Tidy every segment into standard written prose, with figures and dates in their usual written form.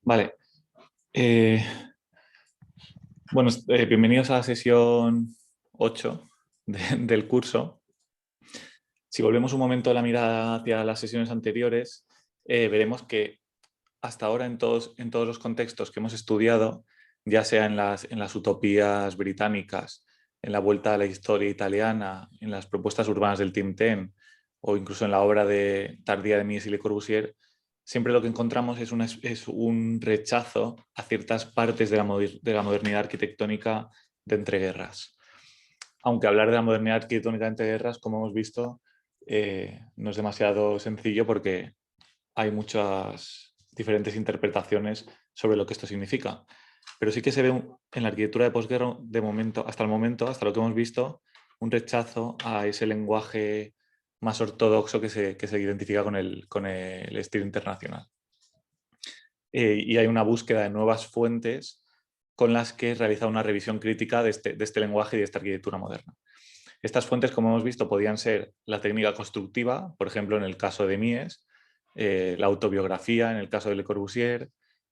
Vale. Eh, bueno, bienvenidos a la sesión 8 del curso. Si volvemos un momento la mirada hacia las sesiones anteriores, veremos que hasta ahora en todos los contextos que hemos estudiado, ya sea en las utopías británicas, en la vuelta a la historia italiana, en las propuestas urbanas del Tim Ten o incluso en la obra tardía de Mies y Le Corbusier, siempre lo que encontramos es un rechazo a ciertas partes de la modernidad arquitectónica de entreguerras. Aunque hablar de la modernidad arquitectónica de entreguerras, como hemos visto, no es demasiado sencillo porque hay muchas diferentes interpretaciones sobre lo que esto significa. Pero sí que se ve en la arquitectura de posguerra, de momento, hasta el momento, hasta lo que hemos visto, un rechazo a ese lenguaje más ortodoxo que se identifica con el estilo internacional. Y hay una búsqueda de nuevas fuentes con las que realiza una revisión crítica de este lenguaje y de esta arquitectura moderna. Estas fuentes, como hemos visto, podían ser la técnica constructiva, por ejemplo, en el caso de Mies, la autobiografía, en el caso de Le Corbusier,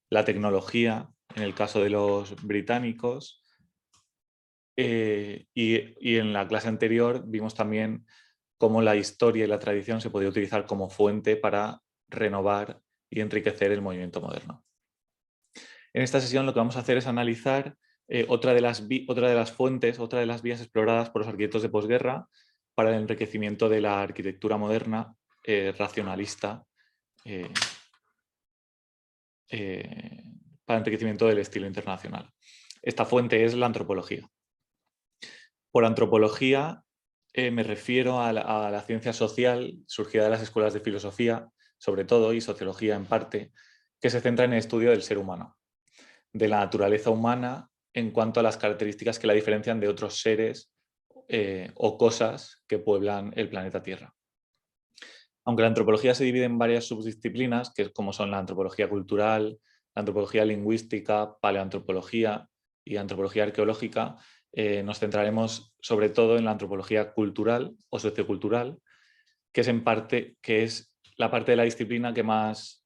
la tecnología, en el caso de los británicos, y en la clase anterior vimos también cómo la historia y la tradición se podía utilizar como fuente para renovar y enriquecer el movimiento moderno. En esta sesión lo que vamos a hacer es analizar otra de las fuentes, otra de las vías exploradas por los arquitectos de posguerra para el enriquecimiento de la arquitectura moderna racionalista, eh, eh, para el enriquecimiento del estilo internacional. Esta fuente es la antropología. Por antropología me refiero a la ciencia social surgida de las escuelas de filosofía, sobre todo, y sociología en parte, que se centra en el estudio del ser humano, de la naturaleza humana en cuanto a las características que la diferencian de otros seres o cosas que pueblan el planeta Tierra. Aunque la antropología se divide en varias subdisciplinas, que como son la antropología cultural, la antropología lingüística, paleoantropología y antropología arqueológica, nos centraremos sobre todo en la antropología cultural o sociocultural, que es la parte de la disciplina que más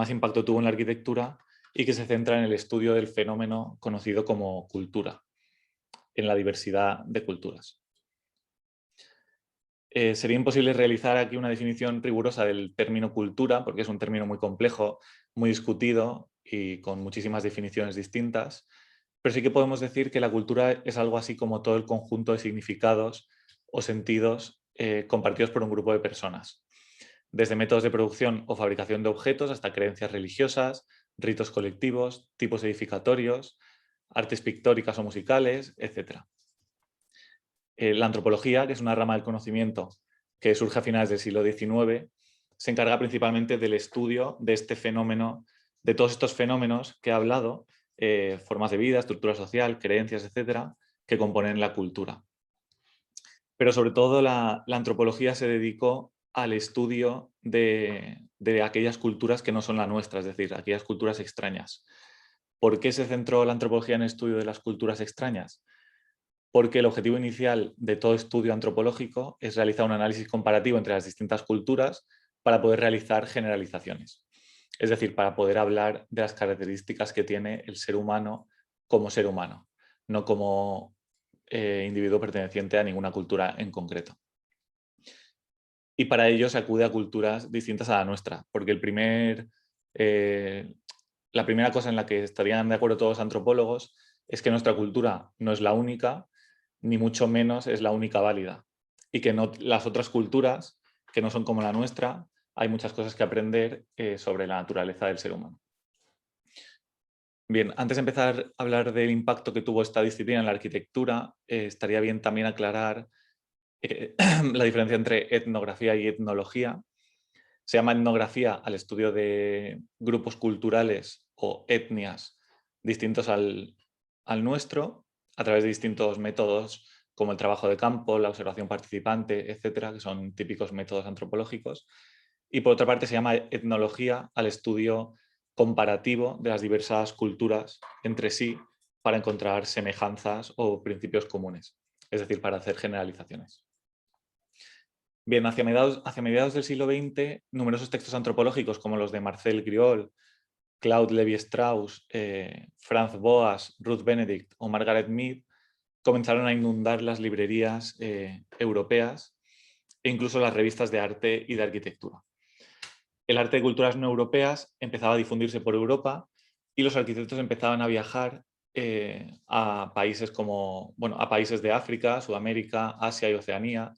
impacto tuvo en la arquitectura y que se centra en el estudio del fenómeno conocido como cultura, en la diversidad de culturas. Sería imposible realizar aquí una definición rigurosa del término cultura, porque es un término muy complejo, muy discutido y con muchísimas definiciones distintas, pero sí que podemos decir que la cultura es algo así como todo el conjunto de significados o sentidos compartidos por un grupo de personas, desde métodos de producción o fabricación de objetos hasta creencias religiosas, ritos colectivos, tipos edificatorios, artes pictóricas o musicales, etc. La antropología, que es una rama del conocimiento que surge a finales del siglo XIX, se encarga principalmente del estudio de este fenómeno, de todos estos fenómenos que he hablado, formas de vida, estructura social, creencias, etcétera, que componen la cultura. Pero sobre todo la antropología se dedicó al estudio de aquellas culturas que no son la nuestra, es decir, aquellas culturas extrañas. ¿Por qué se centró la antropología en el estudio de las culturas extrañas? Porque el objetivo inicial de todo estudio antropológico es realizar un análisis comparativo entre las distintas culturas para poder realizar generalizaciones. Es decir, para poder hablar de las características que tiene el ser humano, no como individuo perteneciente a ninguna cultura en concreto. Y para ello se acude a culturas distintas a la nuestra, porque la primera cosa en la que estarían de acuerdo todos los antropólogos es que nuestra cultura no es la única, ni mucho menos es la única válida. Y que las otras culturas, que no son como la nuestra, hay muchas cosas que aprender sobre la naturaleza del ser humano. Bien, antes de empezar a hablar del impacto que tuvo esta disciplina en la arquitectura, estaría bien también aclarar la diferencia entre etnografía y etnología. Se llama etnografía al estudio de grupos culturales o etnias distintos al nuestro, a través de distintos métodos como el trabajo de campo, la observación participante, etcétera, que son típicos métodos antropológicos. Y por otra parte se llama etnología al estudio comparativo de las diversas culturas entre sí para encontrar semejanzas o principios comunes, es decir, para hacer generalizaciones. Bien, hacia mediados del siglo XX, numerosos textos antropológicos como los de Marcel Griol Claude Lévi-Strauss, Franz Boas, Ruth Benedict o Margaret Mead comenzaron a inundar las librerías europeas e incluso las revistas de arte y de arquitectura. El arte de culturas no europeas empezaba a difundirse por Europa y los arquitectos empezaban a viajar a países a países de África, Sudamérica, Asia y Oceanía,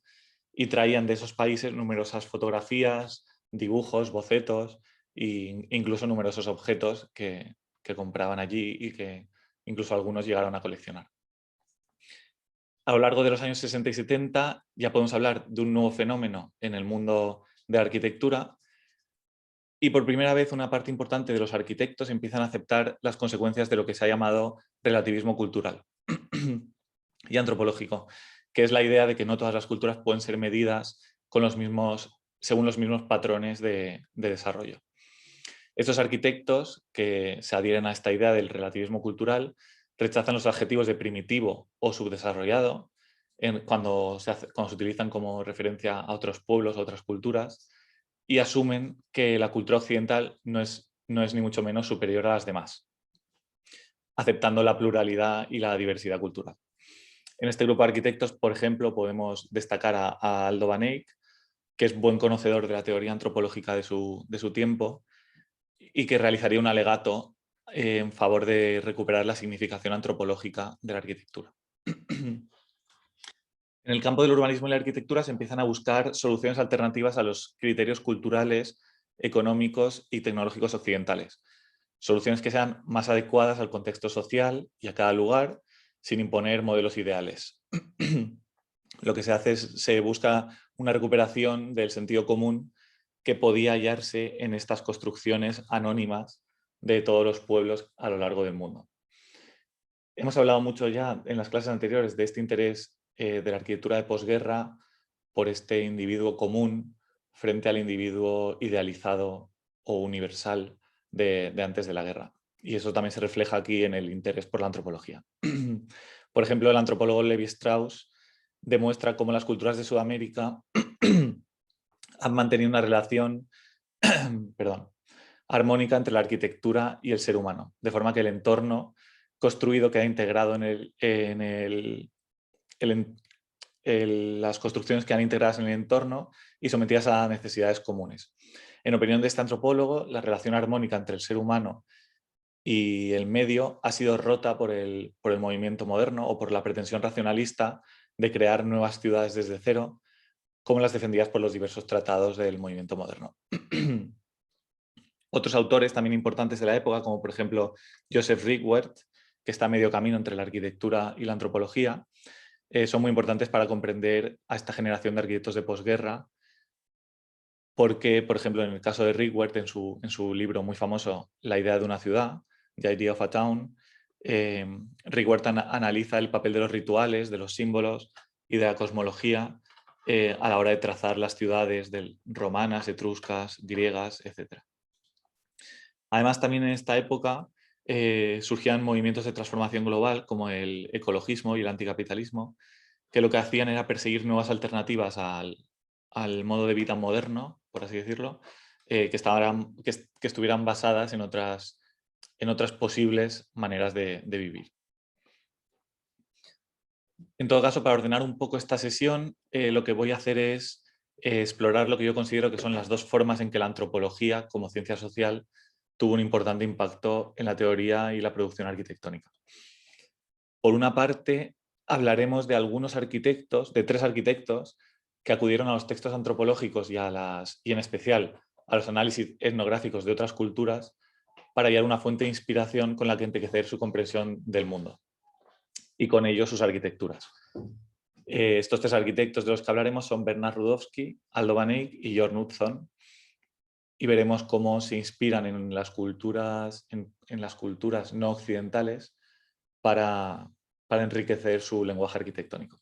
y traían de esos países numerosas fotografías, dibujos, bocetos e incluso numerosos objetos que compraban allí y que incluso algunos llegaron a coleccionar. A lo largo de los años 60 y 70 ya podemos hablar de un nuevo fenómeno en el mundo de la arquitectura y por primera vez una parte importante de los arquitectos empiezan a aceptar las consecuencias de lo que se ha llamado relativismo cultural y antropológico, que es la idea de que no todas las culturas pueden ser medidas según los mismos patrones de desarrollo. Estos arquitectos que se adhieren a esta idea del relativismo cultural rechazan los adjetivos de primitivo o subdesarrollado cuando se utilizan como referencia a otros pueblos, a otras culturas, y asumen que la cultura occidental no es ni mucho menos superior a las demás, aceptando la pluralidad y la diversidad cultural. En este grupo de arquitectos, por ejemplo, podemos destacar a Aldo Van Eyck, que es buen conocedor de la teoría antropológica de su tiempo y que realizaría un alegato en favor de recuperar la significación antropológica de la arquitectura. En el campo del urbanismo y la arquitectura se empiezan a buscar soluciones alternativas a los criterios culturales, económicos y tecnológicos occidentales. Soluciones que sean más adecuadas al contexto social y a cada lugar, sin imponer modelos ideales. Lo que se hace es se busca una recuperación del sentido común que podía hallarse en estas construcciones anónimas de todos los pueblos a lo largo del mundo. Hemos hablado mucho ya en las clases anteriores de este interés de la arquitectura de posguerra por este individuo común frente al individuo idealizado o universal de antes de la guerra. Y eso también se refleja aquí en el interés por la antropología. Por ejemplo, el antropólogo Levi Strauss demuestra cómo las culturas de Sudamérica han mantenido una relación armónica entre la arquitectura y el ser humano, de forma que el entorno construido queda integrado las construcciones quedan integradas en el entorno y sometidas a necesidades comunes. En opinión de este antropólogo, la relación armónica entre el ser humano y el medio ha sido rota por el movimiento moderno o por la pretensión racionalista de crear nuevas ciudades desde cero, como las defendidas por los diversos tratados del movimiento moderno. Otros autores también importantes de la época, como por ejemplo Joseph Rigwert, que está a medio camino entre la arquitectura y la antropología, son muy importantes para comprender a esta generación de arquitectos de posguerra, porque, por ejemplo, en el caso de Rigwert, en su libro muy famoso, La idea de una ciudad, The Idea of a Town, Rigwert analiza el papel de los rituales, de los símbolos y de la cosmología a la hora de trazar las ciudades romanas, etruscas, griegas, etc. Además, también en esta época surgían movimientos de transformación global como el ecologismo y el anticapitalismo, que lo que hacían era perseguir nuevas alternativas al modo de vida moderno, por así decirlo, que estuvieran basadas en otras posibles maneras de vivir. En todo caso, para ordenar un poco esta sesión, lo que voy a hacer es explorar lo que yo considero que son las dos formas en que la antropología, como ciencia social, tuvo un importante impacto en la teoría y la producción arquitectónica. Por una parte, hablaremos de algunos arquitectos, de 3 arquitectos, que acudieron a los textos antropológicos y en especial a los análisis etnográficos de otras culturas para hallar una fuente de inspiración con la que enriquecer su comprensión del mundo y con ello sus arquitecturas. Estos 3 arquitectos de los que hablaremos son Bernard Rudowski, Aldo Van Eyck y Jörn Utzon, y veremos cómo se inspiran en las culturas no occidentales para enriquecer su lenguaje arquitectónico.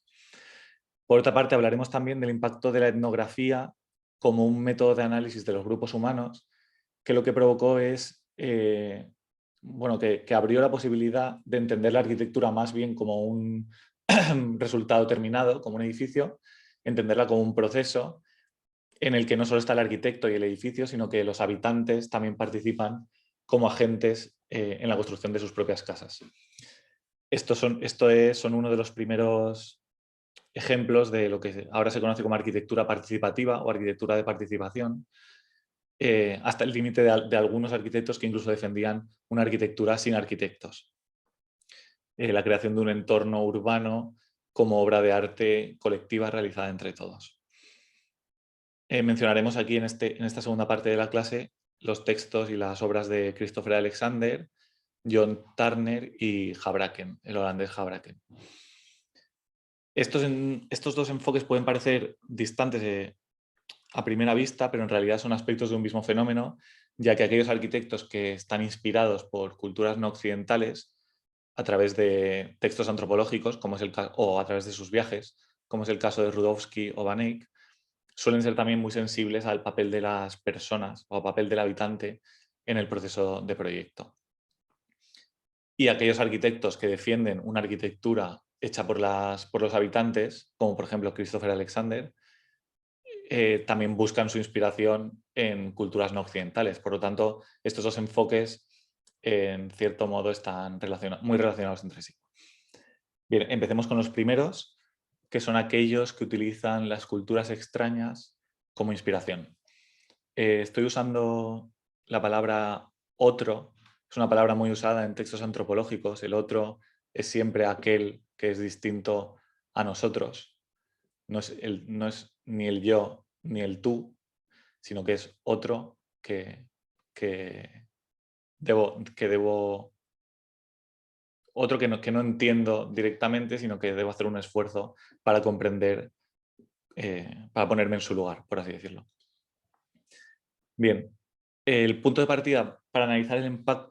Por otra parte, hablaremos también del impacto de la etnografía como un método de análisis de los grupos humanos, que lo que provocó es que abrió la posibilidad de entender la arquitectura más bien como un resultado terminado, como un edificio, entenderla como un proceso en el que no solo está el arquitecto y el edificio, sino que los habitantes también participan como agentes en la construcción de sus propias casas. Estos son uno de los primeros ejemplos de lo que ahora se conoce como arquitectura participativa o arquitectura de participación, hasta el límite de algunos arquitectos que incluso defendían una arquitectura sin arquitectos. La creación de un entorno urbano como obra de arte colectiva realizada entre todos. Mencionaremos aquí en esta segunda parte de la clase los textos y las obras de Christopher Alexander, John Turner y Houbraken, el holandés Houbraken. Estos dos enfoques pueden parecer distantes a primera vista, pero en realidad son aspectos de un mismo fenómeno, ya que aquellos arquitectos que están inspirados por culturas no occidentales a través de textos antropológicos, o a través de sus viajes, como es el caso de Rudowski o Van Eyck, suelen ser también muy sensibles al papel de las personas o al papel del habitante en el proceso de proyecto. Y aquellos arquitectos que defienden una arquitectura hecha por los habitantes, como por ejemplo Christopher Alexander, también buscan su inspiración en culturas no occidentales. Por lo tanto, estos dos enfoques, en cierto modo, están muy relacionados entre sí. Bien, empecemos con los primeros, que son aquellos que utilizan las culturas extrañas como inspiración. Estoy usando la palabra otro, es una palabra muy usada en textos antropológicos. El otro es siempre aquel que es distinto a nosotros. No es ni el yo ni el tú, sino que es otro que debo otro que no entiendo directamente, sino que debo hacer un esfuerzo para comprender, para ponerme en su lugar, por así decirlo. Bien, el punto de partida para analizar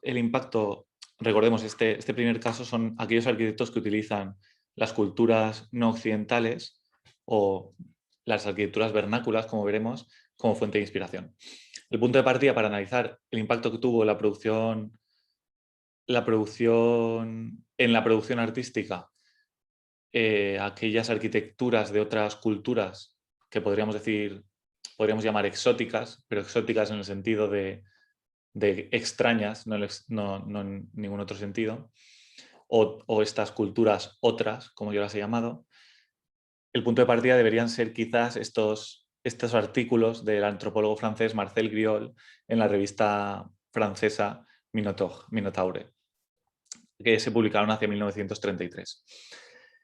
el impacto, recordemos, este primer caso son aquellos arquitectos que utilizan las culturas no occidentales o las arquitecturas vernáculas, como veremos, como fuente de inspiración. El punto de partida para analizar el impacto que tuvo la producción en la producción artística, aquellas arquitecturas de otras culturas que podríamos llamar exóticas, pero exóticas en el sentido de extrañas, no en ningún otro sentido, o estas culturas otras, como yo las he llamado. El punto de partida deberían ser quizás estos artículos del antropólogo francés Marcel Griol en la revista francesa Minotaure, que se publicaron hacia 1933.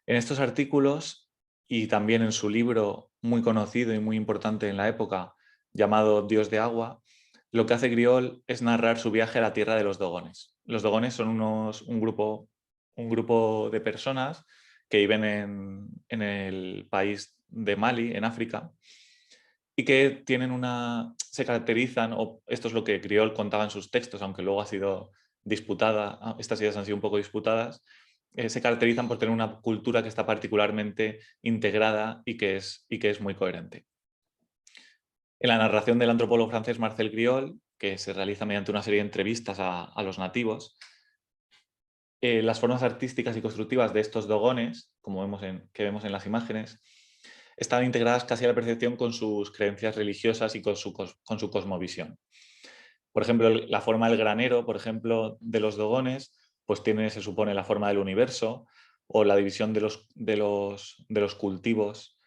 En estos artículos, y también en su libro muy conocido y muy importante en la época, llamado Dios de Agua, lo que hace Griol es narrar su viaje a la tierra de los dogones. Los dogones son un grupo de personas que viven en el país de Mali, en África, y que se caracterizan, o esto es lo que Griol contaba en sus textos, aunque luego ha sido disputada, estas ideas han sido un poco disputadas, se caracterizan por tener una cultura que está particularmente integrada y que es muy coherente. En la narración del antropólogo francés Marcel Griol, que se realiza mediante una serie de entrevistas a los nativos, las formas artísticas y constructivas de estos dogones, que vemos en las imágenes, estaban integradas casi a la perfección con sus creencias religiosas y con su cosmovisión. Por ejemplo, la forma del granero, por ejemplo, de los dogones, pues se supone, la forma del universo, o la división de los cultivos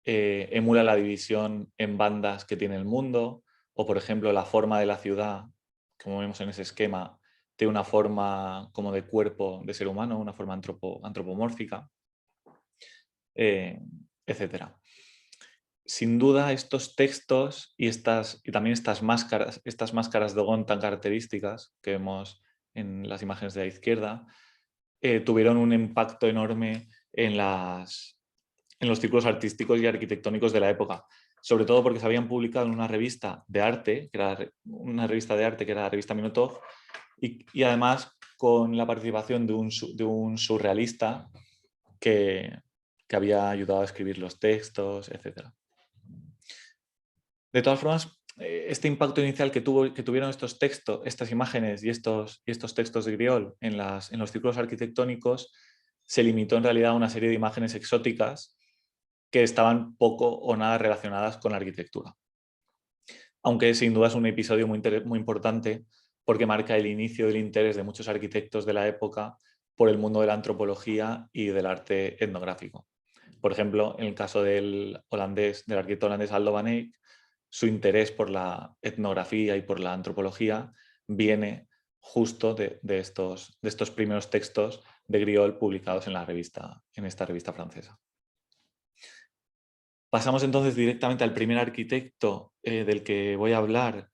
emula la división en bandas que tiene el mundo, o por ejemplo, la forma de la ciudad, como vemos en ese esquema, tiene una forma como de cuerpo de ser humano, una forma antropomórfica, etc. Sin duda, estos textos y también estas máscaras Dogon tan características que vemos en las imágenes de la izquierda, tuvieron un impacto enorme en los círculos artísticos y arquitectónicos de la época, sobre todo porque se habían publicado en una revista de arte, que era la revista Minotov, y además con la participación de un surrealista que había ayudado a escribir los textos, etc. De todas formas, este impacto inicial que tuvieron estos textos, estas imágenes y estos textos de Griol en los círculos arquitectónicos se limitó en realidad a una serie de imágenes exóticas que estaban poco o nada relacionadas con la arquitectura. Aunque sin duda es un episodio muy importante porque marca el inicio del interés de muchos arquitectos de la época por el mundo de la antropología y del arte etnográfico. Por ejemplo, en el caso del arquitecto holandés Aldo van Eyck, su interés por la etnografía y por la antropología viene justo de estos primeros textos de Griol publicados en esta revista francesa. Pasamos entonces directamente al primer arquitecto del que voy a hablar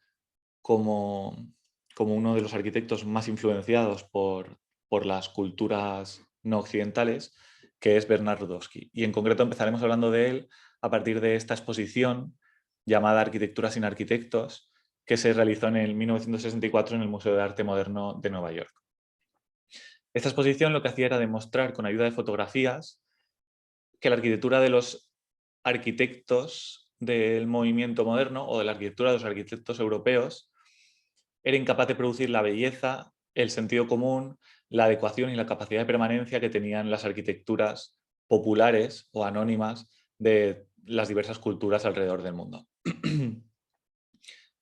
como uno de los arquitectos más influenciados por las culturas no occidentales, que es Bernard Rudowski. Y en concreto empezaremos hablando de él a partir de esta exposición llamada Arquitectura sin arquitectos, que se realizó en el 1964 en el Museo de Arte Moderno de Nueva York. Esta exposición lo que hacía era demostrar con ayuda de fotografías que la arquitectura de los arquitectos del movimiento moderno o de la arquitectura de los arquitectos europeos era incapaz de producir la belleza, el sentido común, la adecuación y la capacidad de permanencia que tenían las arquitecturas populares o anónimas de las diversas culturas alrededor del mundo.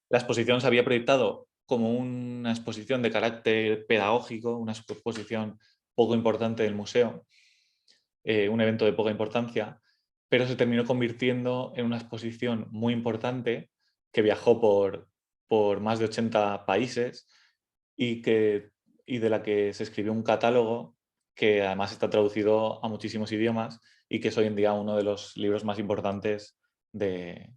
La exposición se había proyectado como una exposición de carácter pedagógico, una exposición poco importante del museo, un evento de poca importancia, pero se terminó convirtiendo en una exposición muy importante que viajó por más de 80 países y de la que se escribió un catálogo que además está traducido a muchísimos idiomas y que es hoy en día uno de los libros más importantes de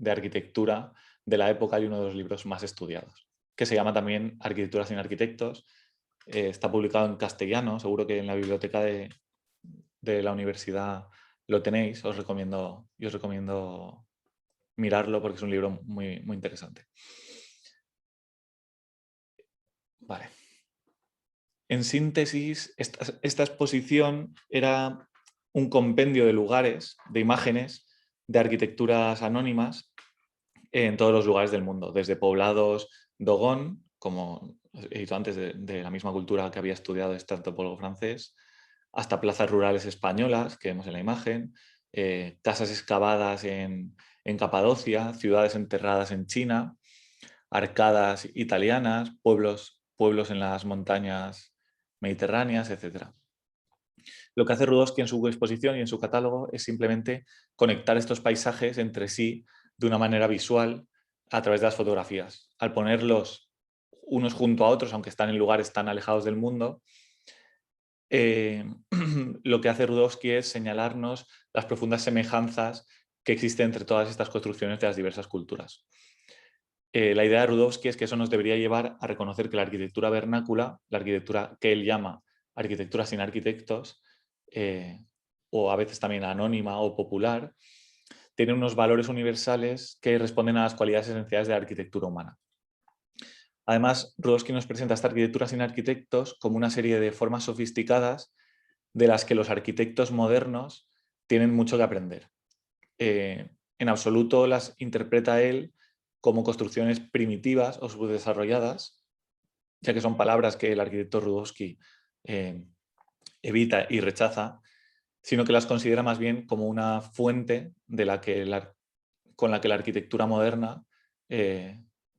arquitectura de la época y uno de los libros más estudiados, que se llama también Arquitectura sin arquitectos. Está publicado en castellano, seguro que en la biblioteca de la universidad lo tenéis, os recomiendo mirarlo porque es un libro muy, muy interesante. Vale. En síntesis, esta exposición era un compendio de lugares, de imágenes, de arquitecturas anónimas en todos los lugares del mundo, desde poblados Dogon, como he dicho antes, de la misma cultura que había estudiado este antropólogo francés, hasta plazas rurales españolas, que vemos en la imagen, casas excavadas en Capadocia, ciudades enterradas en China, arcadas italianas, pueblos en las montañas mediterráneas, etc. Lo que hace Rudowski en su exposición y en su catálogo es simplemente conectar estos paisajes entre sí de una manera visual a través de las fotografías. Al ponerlos unos junto a otros, aunque están en lugares tan alejados del mundo, lo que hace Rudowski es señalarnos las profundas semejanzas que existen entre todas estas construcciones de las diversas culturas. La idea de Rudowski es que eso nos debería llevar a reconocer que la arquitectura vernácula, la arquitectura que él llama arquitectura sin arquitectos, o a veces también anónima o popular, tiene unos valores universales que responden a las cualidades esenciales de la arquitectura humana. Además, Rudowski nos presenta esta arquitectura sin arquitectos como una serie de formas sofisticadas de las que los arquitectos modernos tienen mucho que aprender. En absoluto las interpreta él como construcciones primitivas o subdesarrolladas, ya que son palabras que el arquitecto Rudowski evita y rechaza, sino que las considera más bien como una fuente con la que la arquitectura moderna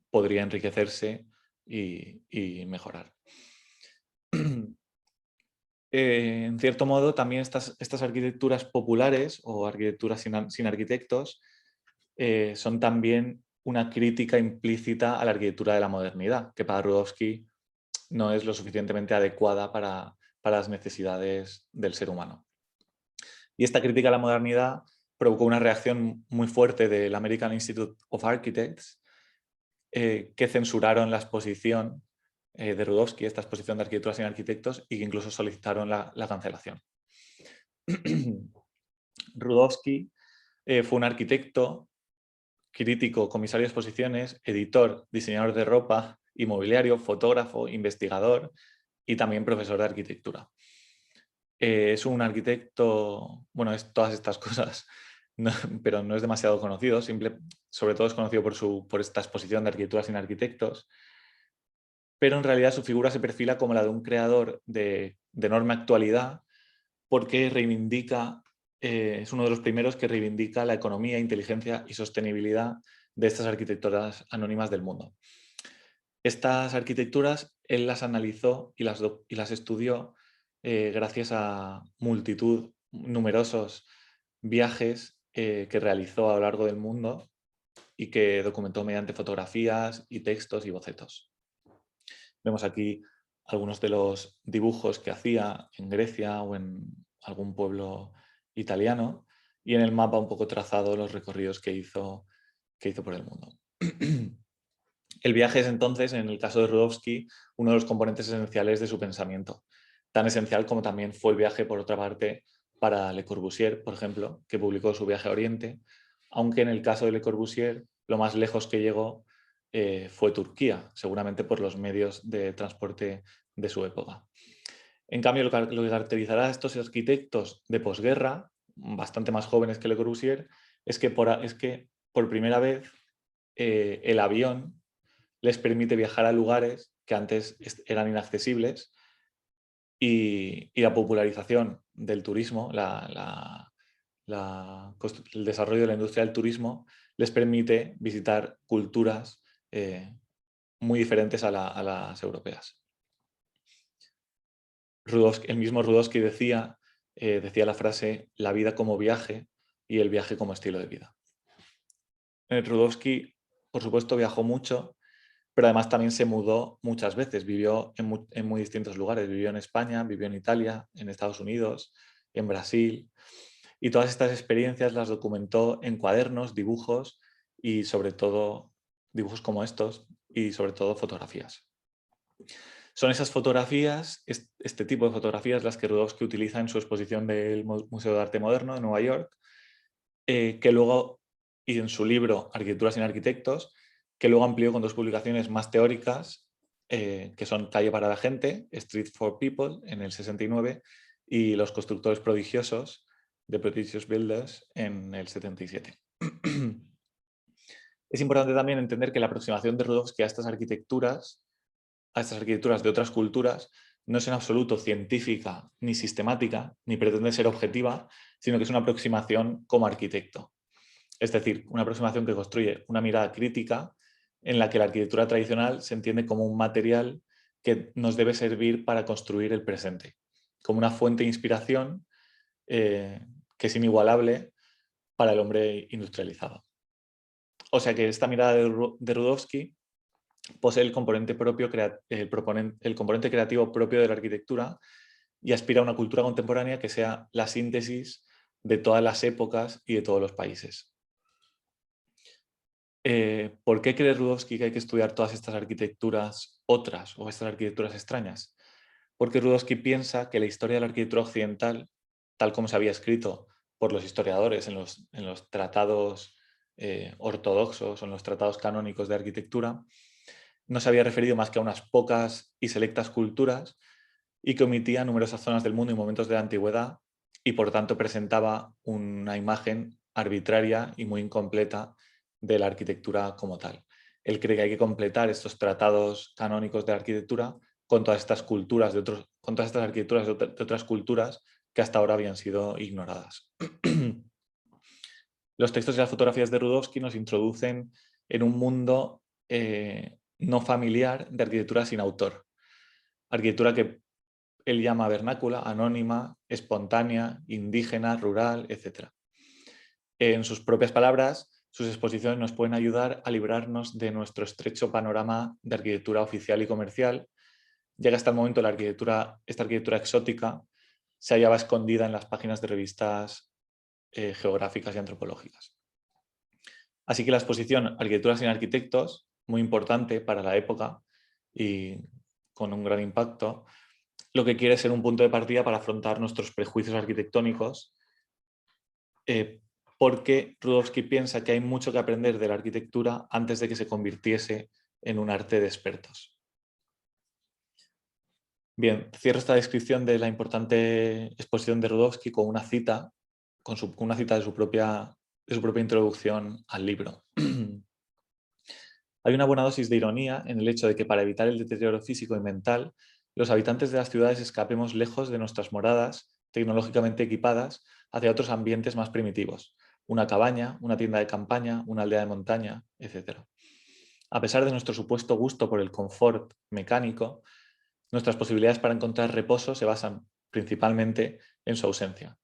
podría enriquecerse y mejorar. En cierto modo, también estas arquitecturas populares o arquitecturas sin arquitectos son también una crítica implícita a la arquitectura de la modernidad, que para Rudowski no es lo suficientemente adecuada para las necesidades del ser humano. Y esta crítica a la modernidad provocó una reacción muy fuerte del American Institute of Architects, que censuraron la exposición de Rudowski, esta exposición de arquitectura sin arquitectos, y que incluso solicitaron la cancelación. Rudowski fue un arquitecto, crítico, comisario de exposiciones, editor, diseñador de ropa, inmobiliario, fotógrafo, investigador y también profesor de arquitectura. Es un arquitecto, bueno, es todas estas cosas, no, pero no es demasiado conocido, sobre todo es conocido por esta exposición de arquitectura sin arquitectos, pero en realidad su figura se perfila como la de un creador de enorme actualidad porque reivindica, es uno de los primeros que reivindica la economía, inteligencia y sostenibilidad de estas arquitecturas anónimas del mundo. Estas arquitecturas él las analizó y las estudió gracias a numerosos viajes que realizó a lo largo del mundo y que documentó mediante fotografías y textos y bocetos. Vemos aquí algunos de los dibujos que hacía en Grecia o en algún pueblo italiano, y en el mapa un poco trazado los recorridos que hizo por el mundo. El viaje es entonces, en el caso de Rudowski, uno de los componentes esenciales de su pensamiento, tan esencial como también fue el viaje, por otra parte, para Le Corbusier, por ejemplo, que publicó su viaje a Oriente, aunque en el caso de Le Corbusier lo más lejos que llegó fue Turquía, seguramente por los medios de transporte de su época. En cambio, lo que caracterizará a estos arquitectos de posguerra, bastante más jóvenes que Le Corbusier, es que por primera vez el avión les permite viajar a lugares que antes eran inaccesibles, y la popularización del turismo, el desarrollo de la industria del turismo, les permite visitar culturas muy diferentes a las europeas. El mismo Rudowski decía la frase «la vida como viaje y el viaje como estilo de vida». Rudowski, por supuesto, viajó mucho, pero además también se mudó muchas veces, vivió en muy distintos lugares, vivió en España, vivió en Italia, en Estados Unidos, en Brasil, y todas estas experiencias las documentó en cuadernos, dibujos y sobre todo dibujos como estos y sobre todo fotografías. Son esas fotografías, este tipo de fotografías, las que Rudowski utiliza en su exposición del Museo de Arte Moderno de Nueva York, que luego, y en su libro Arquitectura sin arquitectos, que luego amplió con dos publicaciones más teóricas, que son Calle para la gente, Street for People, en el 69, y Los constructores prodigiosos, The Prodigious Builders, en el 77. Es importante también entender que la aproximación de Rudowski a estas arquitecturas de otras culturas, no es en absoluto científica ni sistemática, ni pretende ser objetiva, sino que es una aproximación como arquitecto. Es decir, una aproximación que construye una mirada crítica en la que la arquitectura tradicional se entiende como un material que nos debe servir para construir el presente, como una fuente de inspiración que es inigualable para el hombre industrializado. O sea que esta mirada de Rudowski posee el componente creativo propio de la arquitectura y aspira a una cultura contemporánea que sea la síntesis de todas las épocas y de todos los países. ¿Por qué cree Rudowski que hay que estudiar todas estas arquitecturas otras o estas arquitecturas extrañas? Porque Rudowski piensa que la historia de la arquitectura occidental, tal como se había escrito por los historiadores en los tratados ortodoxos o en los tratados canónicos de arquitectura, no se había referido más que a unas pocas y selectas culturas y que omitía numerosas zonas del mundo y momentos de la antigüedad, y por tanto presentaba una imagen arbitraria y muy incompleta de la arquitectura como tal. Él cree que hay que completar estos tratados canónicos de la arquitectura con todas estas con todas estas arquitecturas de otras culturas que hasta ahora habían sido ignoradas. Los textos y las fotografías de Rudowski nos introducen en un mundo no familiar de arquitectura sin autor. Arquitectura que él llama vernácula, anónima, espontánea, indígena, rural, etc. En sus propias palabras, sus exposiciones nos pueden ayudar a librarnos de nuestro estrecho panorama de arquitectura oficial y comercial, ya que hasta el momento esta arquitectura exótica se hallaba escondida en las páginas de revistas geográficas y antropológicas. Así que la exposición Arquitectura sin arquitectos, muy importante para la época y con un gran impacto, lo que quiere es ser un punto de partida para afrontar nuestros prejuicios arquitectónicos, porque Rudowski piensa que hay mucho que aprender de la arquitectura antes de que se convirtiese en un arte de expertos. Bien, cierro esta descripción de la importante exposición de Rudowski con una cita, una cita de su propia introducción al libro. Hay una buena dosis de ironía en el hecho de que para evitar el deterioro físico y mental, los habitantes de las ciudades escapemos lejos de nuestras moradas tecnológicamente equipadas hacia otros ambientes más primitivos, una cabaña, una tienda de campaña, una aldea de montaña, etc. a pesar de nuestro supuesto gusto por el confort mecánico, nuestras posibilidades para encontrar reposo se basan principalmente en su ausencia.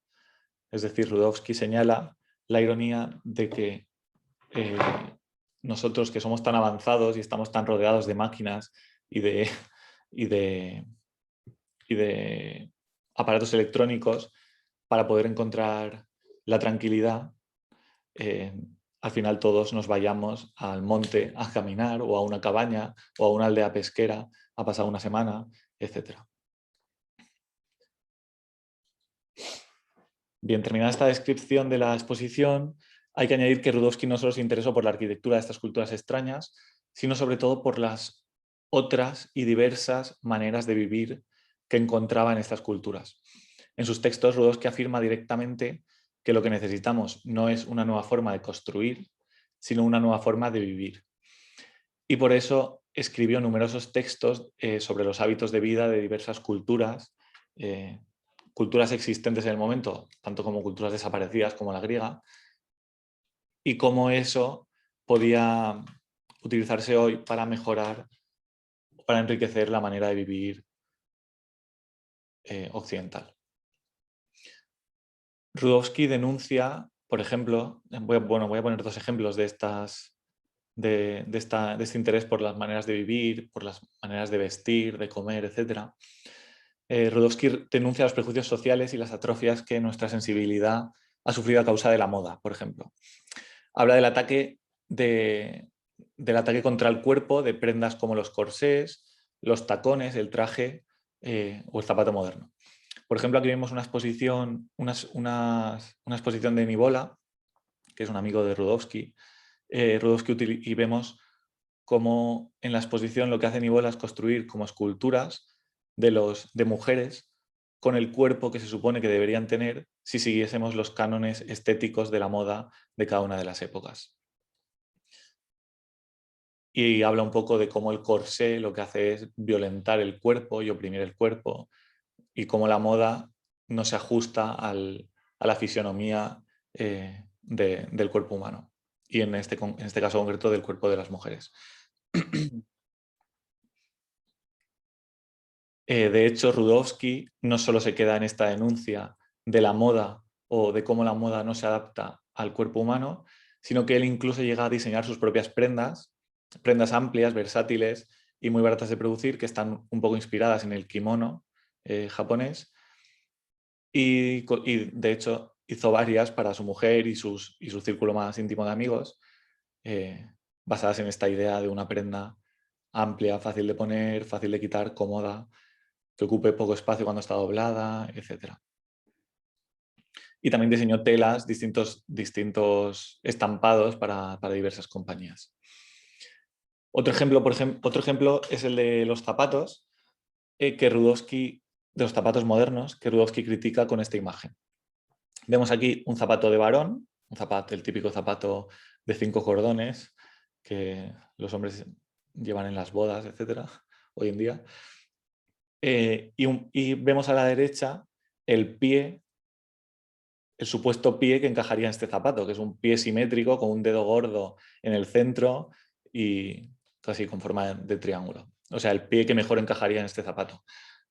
Es decir, Rudovsky señala la ironía de que eh, nosotros, que somos tan avanzados y estamos tan rodeados de máquinas y de, y de, y de aparatos electrónicos, para poder encontrar la tranquilidad, al final todos nos vayamos al monte a caminar o a una cabaña o a una aldea pesquera a pasar una semana, etc. Bien, terminada esta descripción de la exposición, hay que añadir que Rudovsky no solo se interesó por la arquitectura de estas culturas extrañas, sino sobre todo por las otras y diversas maneras de vivir que encontraba en estas culturas. En sus textos, Rudovsky afirma directamente que lo que necesitamos no es una nueva forma de construir, sino una nueva forma de vivir. Y por eso escribió numerosos textos sobre los hábitos de vida de diversas culturas, culturas existentes en el momento, tanto como culturas desaparecidas como la griega, y cómo eso podía utilizarse hoy para mejorar, para enriquecer la manera de vivir occidental. Rudovsky denuncia, por ejemplo, voy a poner dos ejemplos de este interés por las maneras de vivir, por las maneras de vestir, de comer, etc. Rudovsky denuncia los prejuicios sociales y las atrofias que nuestra sensibilidad ha sufrido a causa de la moda, por ejemplo. Habla del ataque contra el cuerpo de prendas como los corsés, los tacones, el traje o el zapato moderno. Por ejemplo, aquí vemos una exposición de Nivola, que es un amigo de Rudovsky, y vemos cómo en la exposición lo que hace Nivola es construir como esculturas de mujeres con el cuerpo que se supone que deberían tener si siguiésemos los cánones estéticos de la moda de cada una de las épocas. Y habla un poco de cómo el corsé lo que hace es violentar el cuerpo y oprimir el cuerpo, y cómo la moda no se ajusta a la fisionomía del cuerpo humano, y en este caso concreto del cuerpo de las mujeres. De hecho, Rudovsky no solo se queda en esta denuncia de la moda o de cómo la moda no se adapta al cuerpo humano, sino que él incluso llega a diseñar sus propias prendas amplias, versátiles y muy baratas de producir, que están un poco inspiradas en el kimono japonés, y de hecho hizo varias para su mujer y su círculo más íntimo de amigos, basadas en esta idea de una prenda amplia, fácil de poner, fácil de quitar, cómoda, que ocupe poco espacio cuando está doblada, etc. Y también diseñó telas, distintos estampados para diversas compañías. Otro ejemplo es el de los zapatos, de los zapatos modernos, que Rudovsky critica con esta imagen. Vemos aquí un zapato de varón, el típico zapato de 5 cordones que los hombres llevan en las bodas, etc., hoy en día. Y vemos a la derecha el supuesto pie que encajaría en este zapato, que es un pie simétrico con un dedo gordo en el centro y casi con forma de triángulo. O sea, el pie que mejor encajaría en este zapato.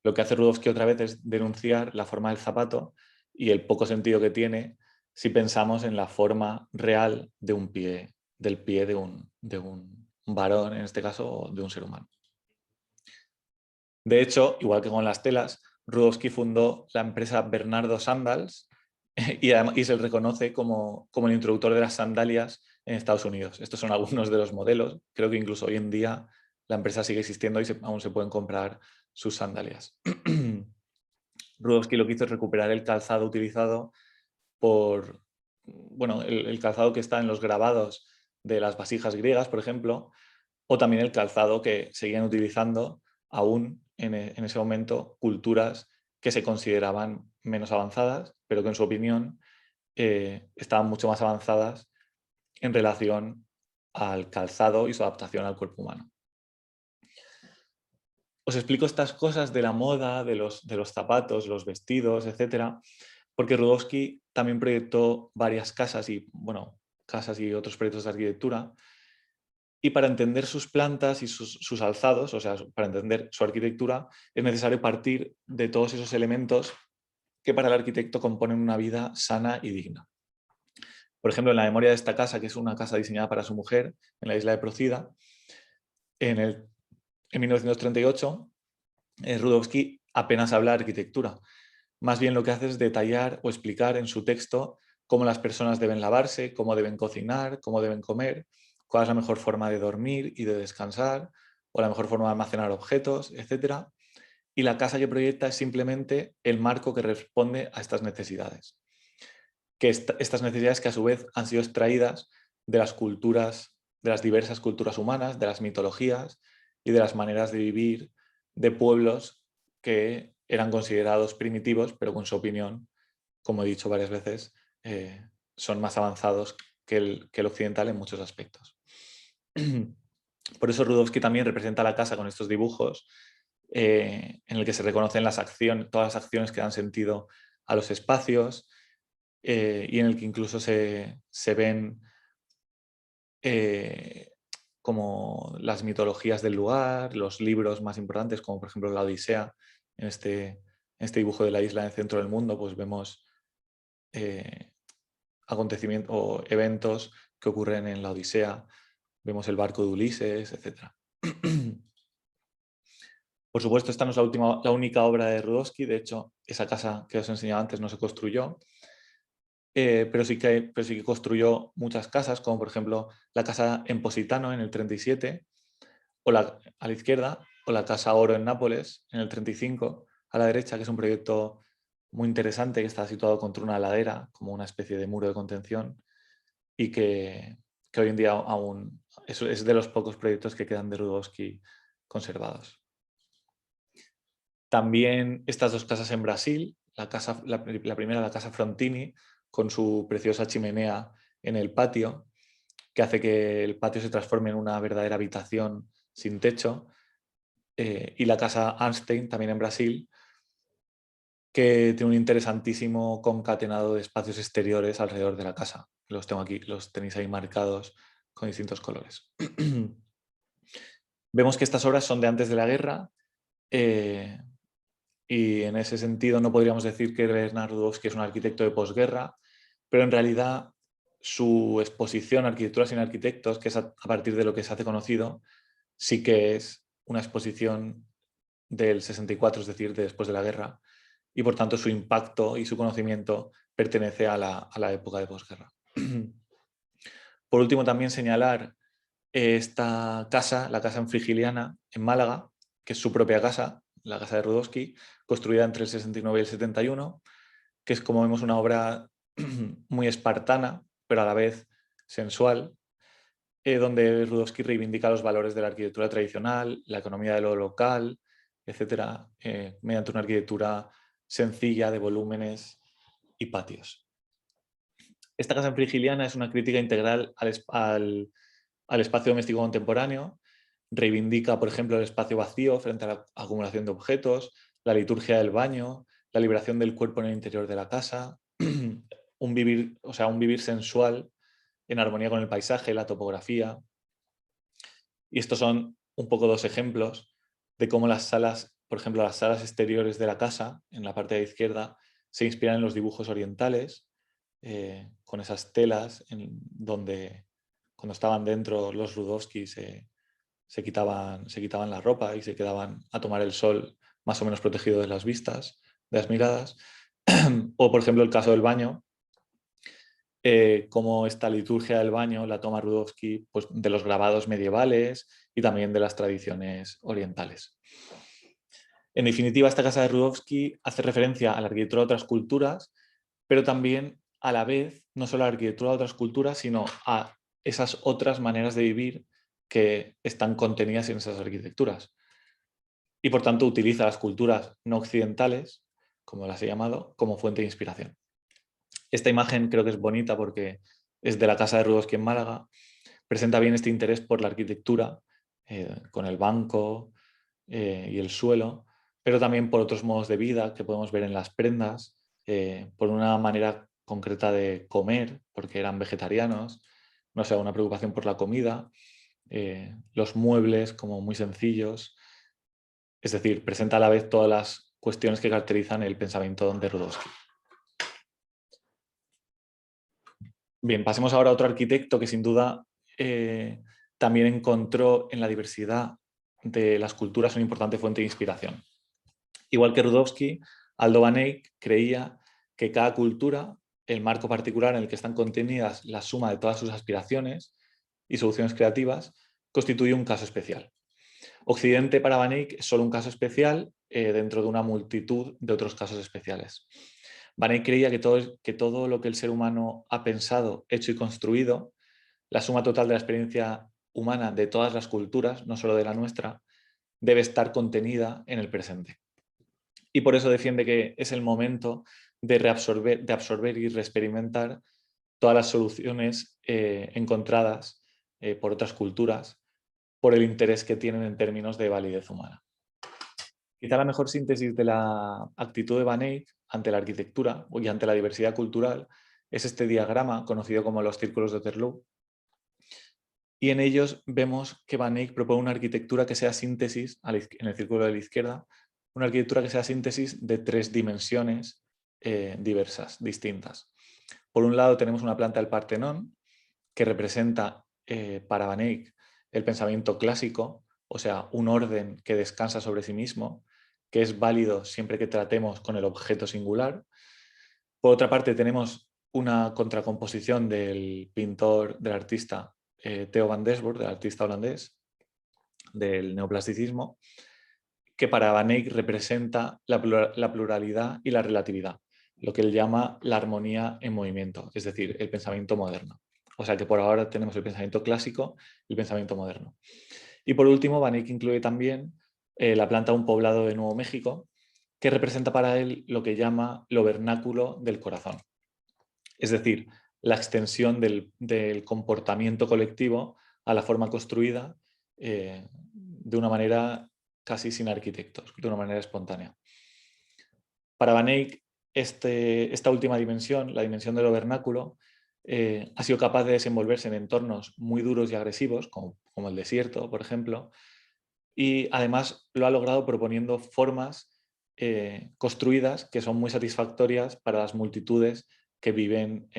Lo que hace Rudovsky otra vez es denunciar la forma del zapato y el poco sentido que tiene si pensamos en la forma real de un pie, del pie de un varón, en este caso, o de un ser humano. De hecho, igual que con las telas, Rudovsky fundó la empresa Bernardo Sandals y se le reconoce como el introductor de las sandalias en Estados Unidos. Estos son algunos de los modelos. Creo que incluso hoy en día la empresa sigue existiendo y aún se pueden comprar sus sandalias. Rudovsky lo que hizo es recuperar el calzado utilizado el calzado que está en los grabados de las vasijas griegas, por ejemplo, o también el calzado que seguían utilizando aún en ese momento culturas que se consideraban menos avanzadas, pero que en su opinión estaban mucho más avanzadas en relación al calzado y su adaptación al cuerpo humano. Os explico estas cosas de la moda, de los zapatos, los vestidos, etcétera, porque Rudovsky también proyectó varias casas y otros proyectos de arquitectura Y para entender sus plantas y sus alzados, o sea, para entender su arquitectura, es necesario partir de todos esos elementos que para el arquitecto componen una vida sana y digna. Por ejemplo, en la memoria de esta casa, que es una casa diseñada para su mujer, en la isla de Procida, en 1938, Rudowski apenas habla de arquitectura. Más bien lo que hace es detallar o explicar en su texto cómo las personas deben lavarse, cómo deben cocinar, cómo deben comer, cuál es la mejor forma de dormir y de descansar, o la mejor forma de almacenar objetos, etc. Y la casa que proyecta es simplemente el marco que responde a estas necesidades. Estas necesidades que a su vez han sido extraídas de las culturas, de las diversas culturas humanas, de las mitologías y de las maneras de vivir de pueblos que eran considerados primitivos, pero con su opinión, como he dicho varias veces, son más avanzados que el occidental en muchos aspectos. Por eso Rudowski también representa la casa con estos dibujos, en el que se reconocen todas las acciones que dan sentido a los espacios, y en el que incluso se ven como las mitologías del lugar, los libros más importantes, como por ejemplo la Odisea. En este dibujo de la isla en el centro del mundo, pues vemos acontecimientos o eventos que ocurren en la Odisea, vemos el barco de Ulises, etc. Por supuesto, esta no es la única obra de Rudowski. De hecho, esa casa que os he enseñado antes no se construyó, pero sí que construyó muchas casas, como por ejemplo la casa en Positano en el 37, a la izquierda, o la Casa Oro en Nápoles en el 35, a la derecha, que es un proyecto muy interesante que está situado contra una ladera, como una especie de muro de contención, y que hoy en día aún es de los pocos proyectos que quedan de Rudowski conservados. También estas dos casas en Brasil, la primera, la Casa Frontini, con su preciosa chimenea en el patio, que hace que el patio se transforme en una verdadera habitación sin techo, y la Casa Arnstein, también en Brasil, que tiene un interesantísimo concatenado de espacios exteriores alrededor de la casa. Los tengo aquí, los tenéis ahí marcados con distintos colores. Vemos que estas obras son de antes de la guerra, y en ese sentido no podríamos decir que Bernard Rudowski es un arquitecto de posguerra, pero en realidad su exposición Arquitectura sin arquitectos, que es a partir de lo que se hace conocido, sí que es una exposición del 64, es decir, de después de la guerra, y por tanto su impacto y su conocimiento pertenece a la época de posguerra. Por último, también señalar esta casa, la casa en Frigiliana, en Málaga, que es su propia casa, la casa de Rudowski, construida entre el 69 y el 71, que es, como vemos, una obra muy espartana, pero a la vez sensual, donde Rudowski reivindica los valores de la arquitectura tradicional, la economía de lo local, etcétera, mediante una arquitectura sencilla de volúmenes y patios. Esta casa en Frigiliana es una crítica integral al espacio doméstico contemporáneo. Reivindica, por ejemplo, el espacio vacío frente a la acumulación de objetos, la liturgia del baño, la liberación del cuerpo en el interior de la casa, un vivir sensual en armonía con el paisaje, la topografía. Y estos son un poco dos ejemplos de cómo las salas, por ejemplo, las salas exteriores de la casa, en la parte de la izquierda, se inspiran en los dibujos orientales, con esas telas donde cuando estaban dentro los Rudowski se quitaban la ropa y se quedaban a tomar el sol más o menos protegido de las vistas, de las miradas. O, por ejemplo, el caso del baño, como esta liturgia del baño la toma Rudowski, pues, de los grabados medievales y también de las tradiciones orientales. En definitiva, esta casa de Rudowski hace referencia a la arquitectura de otras culturas, pero también a la vez no solo a la arquitectura de otras culturas, sino a esas otras maneras de vivir que están contenidas en esas arquitecturas. Y por tanto utiliza las culturas no occidentales, como las he llamado, como fuente de inspiración. Esta imagen creo que es bonita porque es de la casa de Rudowski en Málaga. Presenta bien este interés por la arquitectura, con el banco y el suelo, pero también por otros modos de vida que podemos ver en las prendas, por una manera concreta de comer, porque eran vegetarianos, no sé, una preocupación por la comida, los muebles como muy sencillos. Es decir, presenta a la vez todas las cuestiones que caracterizan el pensamiento de Rudowski. Bien, pasemos ahora a otro arquitecto que sin duda también encontró en la diversidad de las culturas una importante fuente de inspiración. Igual que Rudowski, Aldo Van Eyck creía que cada cultura, el marco particular en el que están contenidas la suma de todas sus aspiraciones y soluciones creativas, constituye un caso especial. Occidente para Van Eyck es solo un caso especial dentro de una multitud de otros casos especiales. Van Eyck creía que todo lo que el ser humano ha pensado, hecho y construido, la suma total de la experiencia humana de todas las culturas, no solo de la nuestra, debe estar contenida en el presente. Y por eso defiende que es el momento de absorber y reexperimentar todas las soluciones encontradas por otras culturas por el interés que tienen en términos de validez humana. Quizá la mejor síntesis de la actitud de Van Eyck ante la arquitectura y ante la diversidad cultural es este diagrama conocido como los círculos de Waterloo. Y en ellos vemos que Van Eyck propone una arquitectura que sea síntesis, en el círculo de la izquierda, una arquitectura que sea síntesis de tres dimensiones diversas, distintas. Por un lado tenemos una planta del Partenón que representa para Van Eyck el pensamiento clásico, o sea, un orden que descansa sobre sí mismo, que es válido siempre que tratemos con el objeto singular. Por otra parte tenemos una contracomposición del pintor, del artista Theo van Doesburg, del artista holandés, del neoplasticismo, que para Van Eyck representa la pluralidad y la relatividad, lo que él llama la armonía en movimiento, es decir, el pensamiento moderno. O sea que por ahora tenemos el pensamiento clásico y el pensamiento moderno. Y por último, Van Eyck incluye también la planta de un poblado de Nuevo México, que representa para él lo que llama lo vernáculo del corazón. Es decir, la extensión del comportamiento colectivo a la forma construida de una manera casi sin arquitectos, de una manera espontánea. Para Van Eyck, esta última dimensión, la dimensión del vernáculo, ha sido capaz de desenvolverse en entornos muy duros y agresivos, como el desierto, por ejemplo, y además lo ha logrado proponiendo formas construidas que son muy satisfactorias para las multitudes que viven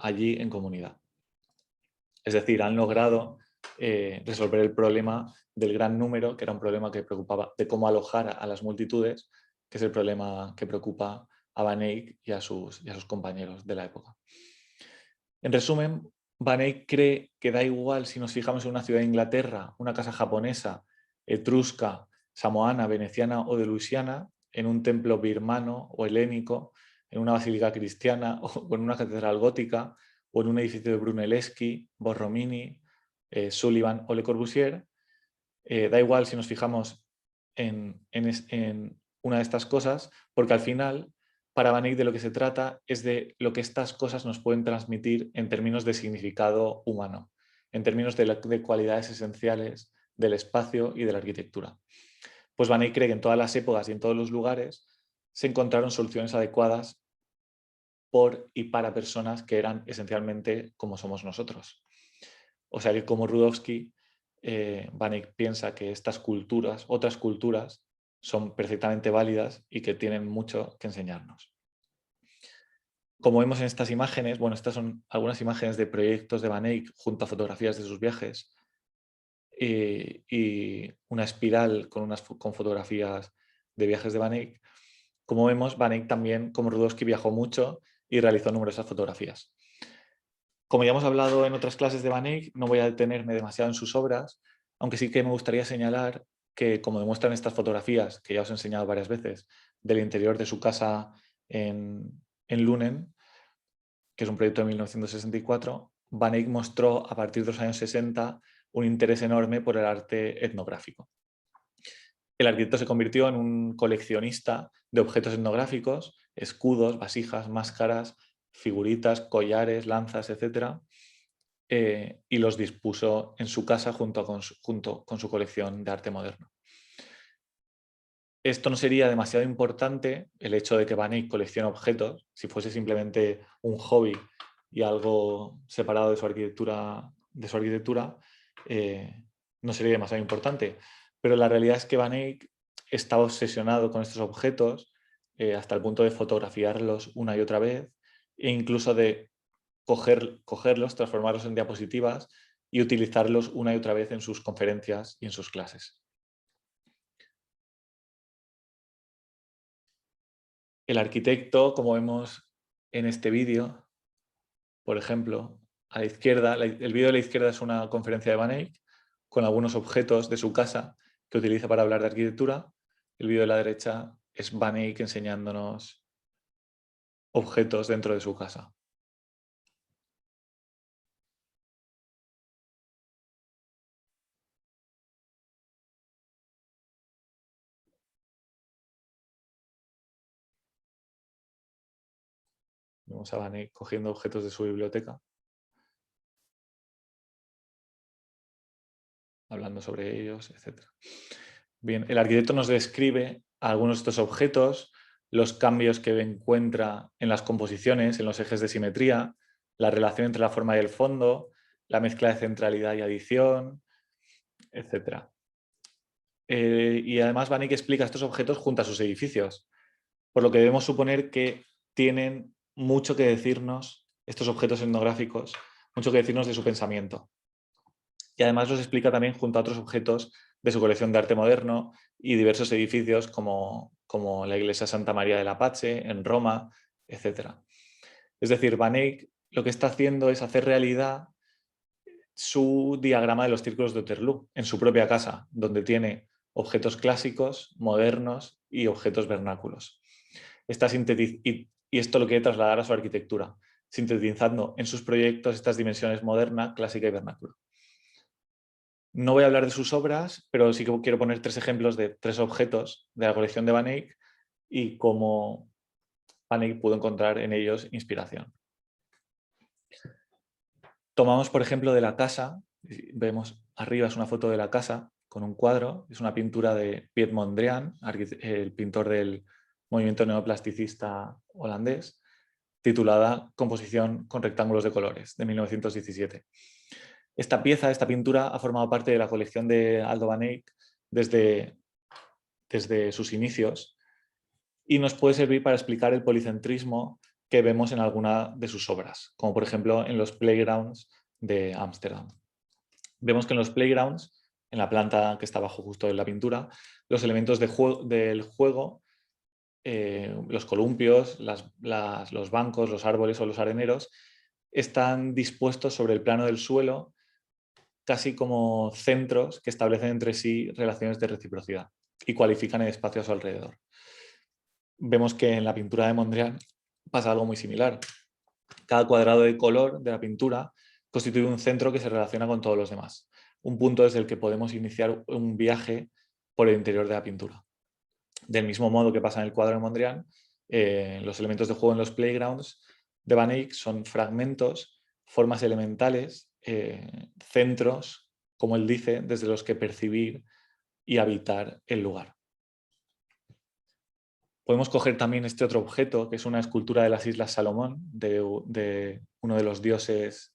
allí en comunidad. Es decir, han logrado resolver el problema del gran número, que era un problema que preocupaba de cómo alojar a las multitudes, que es el problema que preocupa a Van Eyck y a sus compañeros de la época. En resumen, Van Eyck cree que da igual si nos fijamos en una ciudad de Inglaterra, una casa japonesa, etrusca, samoana, veneciana o de Luisiana, en un templo birmano o helénico, en una basílica cristiana o en una catedral gótica o en un edificio de Brunelleschi, Borromini, Sullivan o Le Corbusier. Da igual si nos fijamos en una de estas cosas, porque al final, para Van Eyck de lo que se trata es de lo que estas cosas nos pueden transmitir en términos de significado humano, en términos de cualidades esenciales del espacio y de la arquitectura. Pues Van Eyck cree que en todas las épocas y en todos los lugares se encontraron soluciones adecuadas por y para personas que eran esencialmente como somos nosotros. O sea que como Rudowski, Van Eyck piensa que estas culturas, otras culturas, son perfectamente válidas y que tienen mucho que enseñarnos. Como vemos en estas imágenes, bueno, estas son algunas imágenes de proyectos de Van Eyck junto a fotografías de sus viajes y una espiral con fotografías de viajes de Van Eyck. Como vemos, Van Eyck también, como Rudowski, viajó mucho y realizó numerosas fotografías. Como ya hemos hablado en otras clases de Van Eyck, no voy a detenerme demasiado en sus obras, aunque sí que me gustaría señalar que, como demuestran estas fotografías, que ya os he enseñado varias veces, del interior de su casa en Lunen, que es un proyecto de 1964, Van Eyck mostró a partir de los años 60 un interés enorme por el arte etnográfico. El arquitecto se convirtió en un coleccionista de objetos etnográficos, escudos, vasijas, máscaras, figuritas, collares, lanzas, etc. Y los dispuso en su casa junto con su colección de arte moderno. Esto no sería demasiado importante, el hecho de que Van Eyck coleccione objetos, si fuese simplemente un hobby y algo separado de su arquitectura, no sería demasiado importante. Pero la realidad es que Van Eyck está obsesionado con estos objetos hasta el punto de fotografiarlos una y otra vez e incluso de cogerlos, transformarlos en diapositivas y utilizarlos una y otra vez en sus conferencias y en sus clases. El arquitecto, como vemos en este vídeo, por ejemplo, a la izquierda, el vídeo de la izquierda es una conferencia de Van Eyck con algunos objetos de su casa que utiliza para hablar de arquitectura. El vídeo de la derecha es Van Eyck enseñándonos objetos dentro de su casa. Vemos a Van Eyck cogiendo objetos de su biblioteca, hablando sobre ellos, etc. Bien, el arquitecto nos describe algunos de estos objetos, los cambios que encuentra en las composiciones, en los ejes de simetría, la relación entre la forma y el fondo, la mezcla de centralidad y adición, etc. Y además Van Eyck explica estos objetos junto a sus edificios, por lo que debemos suponer que tienen mucho que decirnos, estos objetos etnográficos, mucho que decirnos de su pensamiento. Y además los explica también junto a otros objetos de su colección de arte moderno y diversos edificios como la iglesia Santa María del Apache en Roma, etc. Es decir, Van Eyck lo que está haciendo es hacer realidad su diagrama de los círculos de Waterloo en su propia casa, donde tiene objetos clásicos, modernos y objetos vernáculos. Y esto lo quiere trasladar a su arquitectura, sintetizando en sus proyectos estas dimensiones moderna, clásica y vernácula. No voy a hablar de sus obras, pero sí que quiero poner 3 ejemplos de 3 objetos de la colección de Van Eyck y cómo Van Eyck pudo encontrar en ellos inspiración. Tomamos, por ejemplo, de la casa, vemos arriba es una foto de la casa con un cuadro, es una pintura de Piet Mondrian, el pintor del movimiento neoplasticista holandés, titulada Composición con rectángulos de colores, de 1917. Esta pieza, esta pintura, ha formado parte de la colección de Aldo Van Eyck desde sus inicios y nos puede servir para explicar el policentrismo que vemos en alguna de sus obras, como por ejemplo en los playgrounds de Ámsterdam. Vemos que en los playgrounds, en la planta que está abajo justo de la pintura, los elementos del juego, los columpios, los bancos, los árboles o los areneros, están dispuestos sobre el plano del suelo casi como centros que establecen entre sí relaciones de reciprocidad y cualifican el espacio a su alrededor. Vemos que en la pintura de Mondrian pasa algo muy similar. Cada cuadrado de color de la pintura constituye un centro que se relaciona con todos los demás, un punto desde el que podemos iniciar un viaje por el interior de la pintura. Del mismo modo que pasa en el cuadro de Mondrian, los elementos de juego en los playgrounds de Van Eyck son fragmentos, formas elementales, centros, como él dice, desde los que percibir y habitar el lugar. Podemos coger también este otro objeto, que es una escultura de las Islas Salomón, de uno de los dioses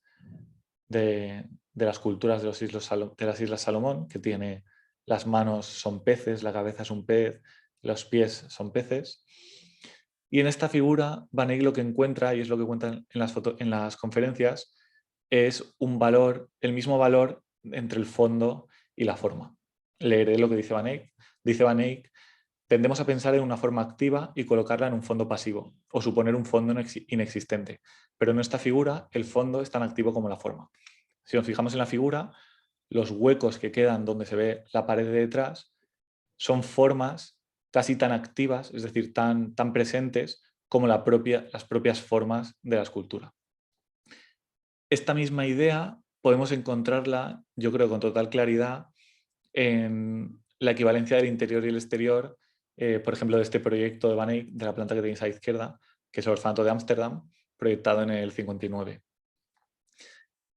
de las culturas de las Islas Salomón, que tiene las manos son peces, la cabeza es un pez, los pies son peces. Y en esta figura, Van Eyck lo que encuentra, y es lo que cuentan en las conferencias, es un valor, el mismo valor entre el fondo y la forma. Leeré lo que dice Van Eyck. Dice Van Eyck: tendemos a pensar en una forma activa y colocarla en un fondo pasivo, o suponer un fondo inexistente. Pero en esta figura, el fondo es tan activo como la forma. Si nos fijamos en la figura, los huecos que quedan donde se ve la pared de detrás son formas casi tan activas, es decir, tan presentes como las propias formas de la escultura. Esta misma idea podemos encontrarla, yo creo, con total claridad en la equivalencia del interior y el exterior, por ejemplo, de este proyecto de Van Eyck, de la planta que tenéis a la izquierda, que es el orfanato de Ámsterdam, proyectado en el 59.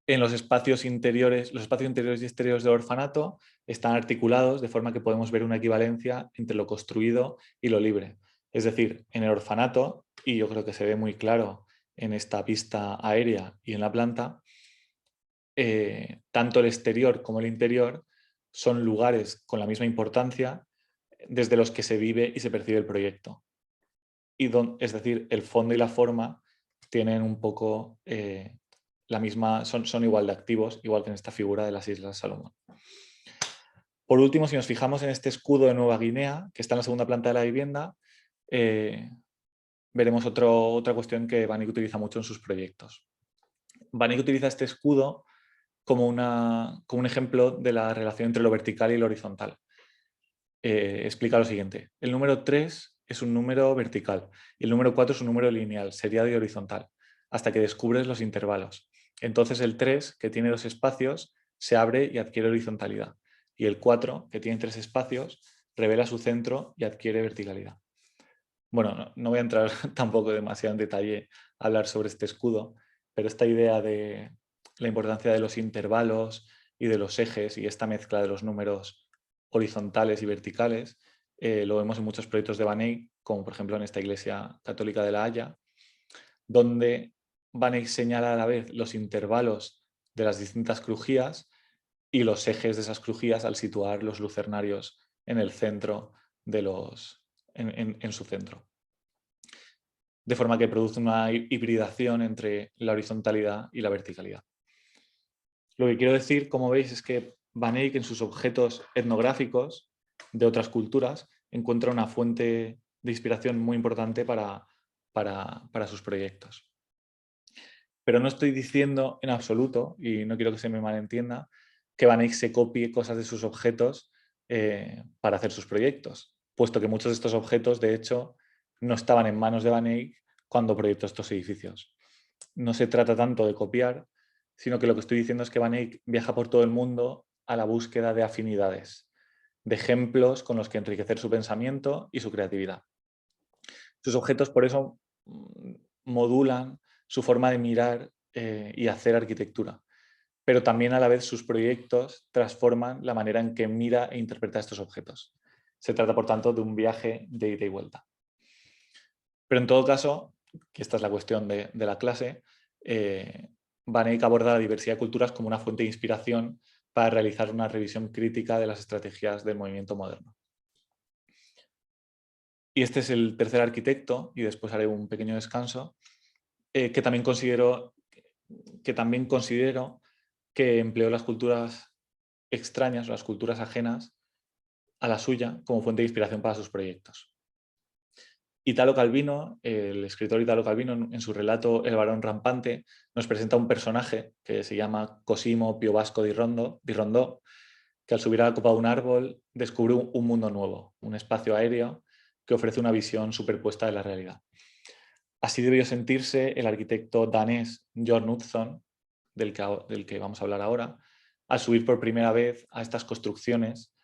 En los espacios interiores y exteriores del orfanato están articulados de forma que podemos ver una equivalencia entre lo construido y lo libre. Es decir, en el orfanato, y yo creo que se ve muy claro en esta pista aérea y en la planta, tanto el exterior como el interior son lugares con la misma importancia desde los que se vive y se percibe el proyecto. Es decir, el fondo y la forma tienen un poco la misma, son igual de activos, igual que en esta figura de las Islas Salomón. Por último, si nos fijamos en este escudo de Nueva Guinea, que está en la segunda planta de la vivienda, veremos otra cuestión que Vanik utiliza mucho en sus proyectos. Vanik utiliza este escudo como un ejemplo de la relación entre lo vertical y lo horizontal. Explica lo siguiente. El número 3 es un número vertical y el número 4 es un número lineal, seriado y horizontal, hasta que descubres los intervalos. Entonces el 3, que tiene 2 espacios, se abre y adquiere horizontalidad. Y el 4, que tiene 3 espacios, revela su centro y adquiere verticalidad. Bueno, no voy a entrar tampoco demasiado en detalle a hablar sobre este escudo, pero esta idea de la importancia de los intervalos y de los ejes y esta mezcla de los números horizontales y verticales lo vemos en muchos proyectos de Van Eyck, como por ejemplo en esta Iglesia Católica de La Haya, donde Van Eyck señala a la vez los intervalos de las distintas crujías y los ejes de esas crujías al situar los lucernarios en el centro en su centro. De forma que produce una hibridación entre la horizontalidad y la verticalidad. Lo que quiero decir, como veis, es que Van Eyck en sus objetos etnográficos de otras culturas encuentra una fuente de inspiración muy importante para sus proyectos. Pero no estoy diciendo en absoluto, y no quiero que se me malentienda, que Van Eyck se copie cosas de sus objetos para hacer sus proyectos, puesto que muchos de estos objetos, de hecho, no estaban en manos de Van Eyck cuando proyectó estos edificios. No se trata tanto de copiar, sino que lo que estoy diciendo es que Van Eyck viaja por todo el mundo a la búsqueda de afinidades, de ejemplos con los que enriquecer su pensamiento y su creatividad. Sus objetos, por eso, modulan su forma de mirar y hacer arquitectura, pero también a la vez sus proyectos transforman la manera en que mira e interpreta estos objetos. Se trata, por tanto, de un viaje de ida y vuelta. Pero en todo caso, que esta es la cuestión de la clase, Van Eyck aborda la diversidad de culturas como una fuente de inspiración para realizar una revisión crítica de las estrategias del movimiento moderno. Y este es el tercer arquitecto, y después haré un pequeño descanso, que también considero que empleó las culturas extrañas o las culturas ajenas a la suya como fuente de inspiración para sus proyectos. Italo Calvino, el escritor Italo Calvino, en su relato El varón rampante, nos presenta un personaje que se llama Cosimo Pio Vasco di Rondó, que al subir a la copa de un árbol descubre un mundo nuevo, un espacio aéreo que ofrece una visión superpuesta de la realidad. Así debió sentirse el arquitecto danés Jørn Utzon, del que vamos a hablar ahora, al subir por primera vez a estas construcciones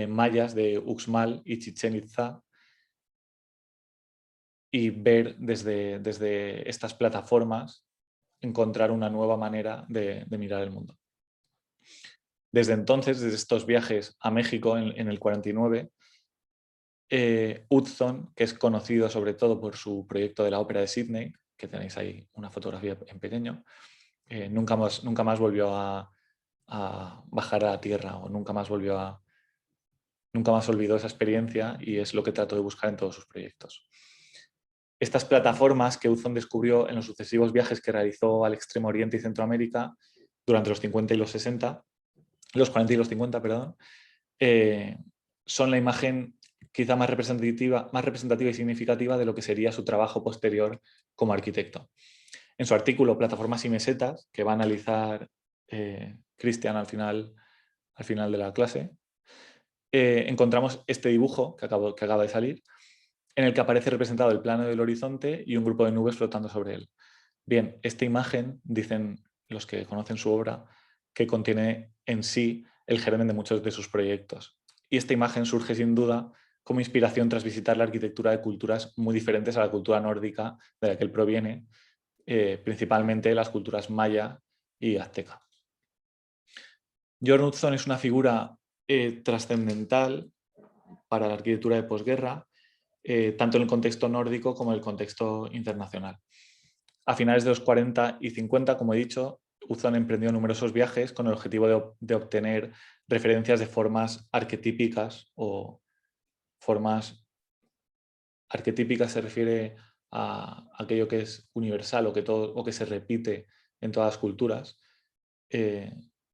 mayas de Uxmal y Chichén Itzá y ver desde estas plataformas encontrar una nueva manera de mirar el mundo. Desde entonces, desde estos viajes a México en el 49, Utzon, que es conocido sobre todo por su proyecto de la ópera de Sydney, que tenéis ahí una fotografía en pequeño, nunca más volvió a bajar a la tierra o nunca más olvidó esa experiencia y es lo que trató de buscar en todos sus proyectos. Estas plataformas que Utzon descubrió en los sucesivos viajes que realizó al Extremo Oriente y Centroamérica durante los 50 y los 60, los 40 y los 50, perdón, son la imagen quizá más representativa y significativa de lo que sería su trabajo posterior como arquitecto. En su artículo Plataformas y mesetas, que va a analizar Cristian al final de la clase, encontramos este dibujo que acaba de salir, en el que aparece representado el plano del horizonte y un grupo de nubes flotando sobre él. Bien, esta imagen, dicen los que conocen su obra, que contiene en sí el germen de muchos de sus proyectos. Y esta imagen surge sin duda como inspiración tras visitar la arquitectura de culturas muy diferentes a la cultura nórdica de la que él proviene, principalmente las culturas maya y azteca. Jørn Utzon es una figura trascendental para la arquitectura de posguerra, tanto en el contexto nórdico como en el contexto internacional. A finales de los 40 y 50, como he dicho, Utzon emprendió numerosos viajes con el objetivo de obtener referencias de formas arquetípicas o formas arquetípicas se refiere a aquello que es universal o que se repite en todas las culturas.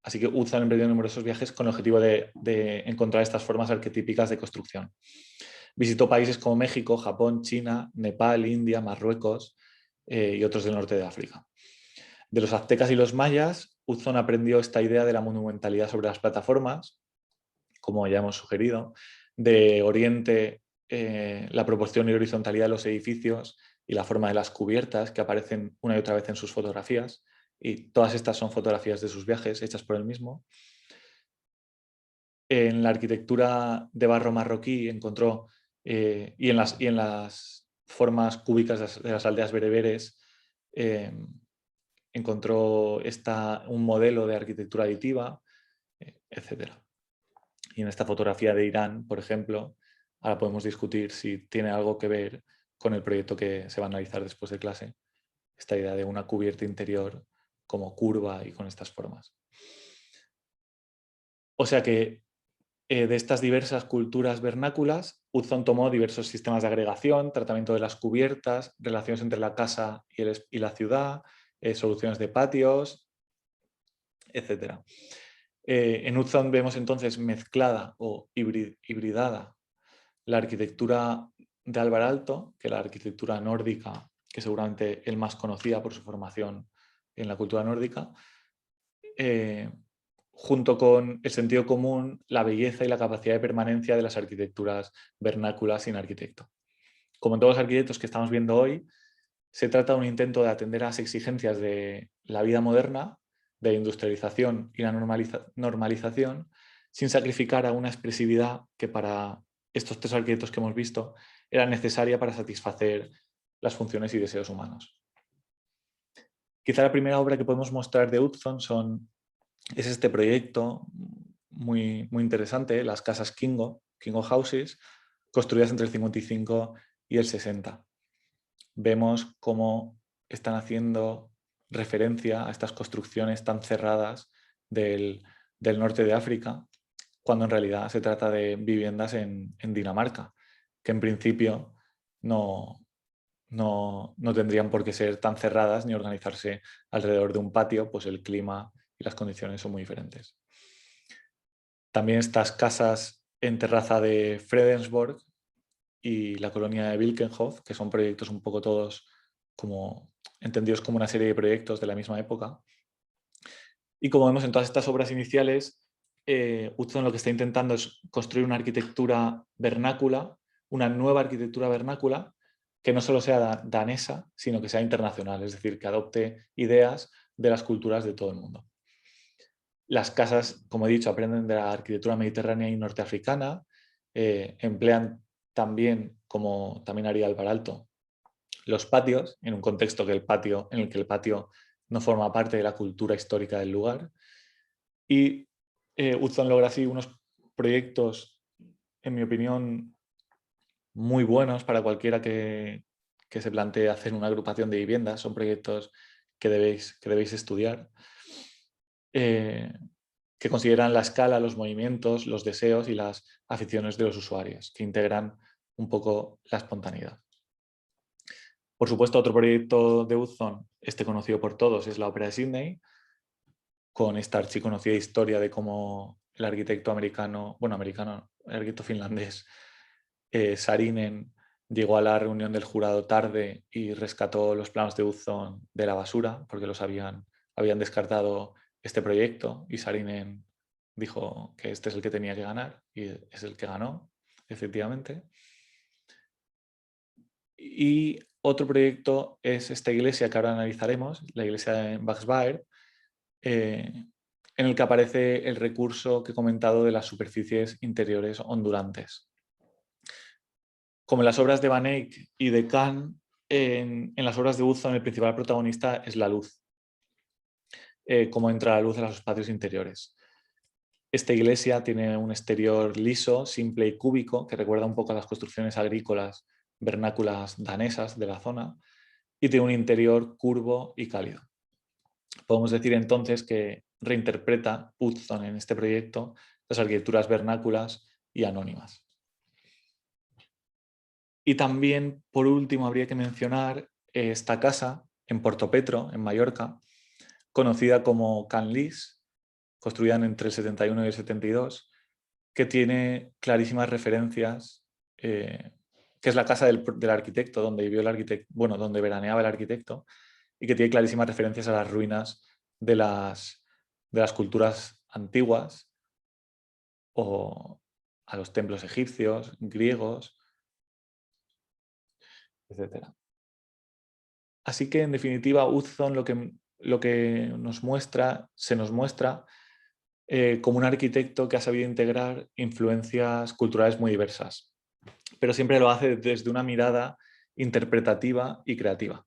Así que Utzon emprendió numerosos viajes con el objetivo de encontrar estas formas arquetípicas de construcción. Visitó países como México, Japón, China, Nepal, India, Marruecos y otros del norte de África. De los aztecas y los mayas, Utzon aprendió esta idea de la monumentalidad sobre las plataformas, como ya hemos sugerido. De Oriente, la proporción y horizontalidad de los edificios y la forma de las cubiertas que aparecen una y otra vez en sus fotografías. Y todas estas son fotografías de sus viajes hechas por él mismo. En la arquitectura de barro marroquí encontró, y en las formas cúbicas de las aldeas bereberes, encontró un modelo de arquitectura aditiva, etc. Y en esta fotografía de Irán, por ejemplo, ahora podemos discutir si tiene algo que ver con el proyecto que se va a analizar después de clase, esta idea de una cubierta interior como curva y con estas formas. O sea que de estas diversas culturas vernáculas, Utzon tomó diversos sistemas de agregación, tratamiento de las cubiertas, relaciones entre la casa y la ciudad, soluciones de patios, etc. En Utzon vemos entonces mezclada o hibridada la arquitectura de Álvar Aalto, que la arquitectura nórdica, que seguramente el más conocida por su formación en la cultura nórdica, junto con el sentido común, la belleza y la capacidad de permanencia de las arquitecturas vernáculas sin arquitecto. Como en todos los arquitectos que estamos viendo hoy, se trata de un intento de atender a las exigencias de la vida moderna, de la industrialización y la normalización, sin sacrificar a una expresividad que para estos tres arquitectos que hemos visto era necesaria para satisfacer las funciones y deseos humanos. Quizá la primera obra que podemos mostrar de Utzon es este proyecto muy, muy interesante, las casas Kingo Houses, construidas entre el 55 y el 60. Vemos cómo están haciendo referencia a estas construcciones tan cerradas del norte de África, cuando en realidad se trata de viviendas en Dinamarca, que en principio no tendrían por qué ser tan cerradas ni organizarse alrededor de un patio, pues el clima y las condiciones son muy diferentes. También estas casas en terraza de Fredensborg y la colonia de Wilkenhof, que son proyectos un poco todos como entendidos como una serie de proyectos de la misma época. Y como vemos en todas estas obras iniciales, Utzon lo que está intentando es construir una arquitectura vernácula, una nueva arquitectura vernácula, que no solo sea danesa, sino que sea internacional, es decir, que adopte ideas de las culturas de todo el mundo. Las casas, como he dicho, aprenden de la arquitectura mediterránea y norteafricana, emplean también, como también haría Álvar Aalto, los patios, en un contexto en el que el patio no forma parte de la cultura histórica del lugar. Y Utzon logra así unos proyectos, en mi opinión, muy buenos para cualquiera que se plantee hacer una agrupación de viviendas. Son proyectos que debéis estudiar, que consideran la escala, los movimientos, los deseos y las aficiones de los usuarios, que integran un poco la espontaneidad. Por supuesto, otro proyecto de Utzon, conocido por todos, es la Ópera de Sydney, con esta archiconocida historia de cómo el arquitecto el arquitecto finlandés, Saarinen, llegó a la reunión del jurado tarde y rescató los planos de Utzon de la basura, porque habían descartado este proyecto, y Saarinen dijo que este es el que tenía que ganar, y es el que ganó, efectivamente. Y otro proyecto es esta iglesia que ahora analizaremos, la iglesia de Vaxbaer, en el que aparece el recurso que he comentado de las superficies interiores ondulantes. Como en las obras de Van Eyck y de Kahn, en las obras de Utzon el principal protagonista es la luz, cómo entra la luz en los espacios interiores. Esta iglesia tiene un exterior liso, simple y cúbico, que recuerda un poco a las construcciones agrícolas vernáculas danesas de la zona, y tiene un interior curvo y cálido. Podemos decir entonces que reinterpreta Utzon en este proyecto las arquitecturas vernáculas y anónimas. Y también, por último, habría que mencionar esta casa en Portopetro, en Mallorca, conocida como Can Lis, construida entre el 71 y el 72, que tiene clarísimas referencias, que es la casa del arquitecto, donde vivió el arquitecto, bueno, donde veraneaba el arquitecto, y que tiene clarísimas referencias a las ruinas de las culturas antiguas o a los templos egipcios, griegos, etc. Así que, en definitiva, Utzon lo que se nos muestra como un arquitecto que ha sabido integrar influencias culturales muy diversas, pero siempre lo hace desde una mirada interpretativa y creativa,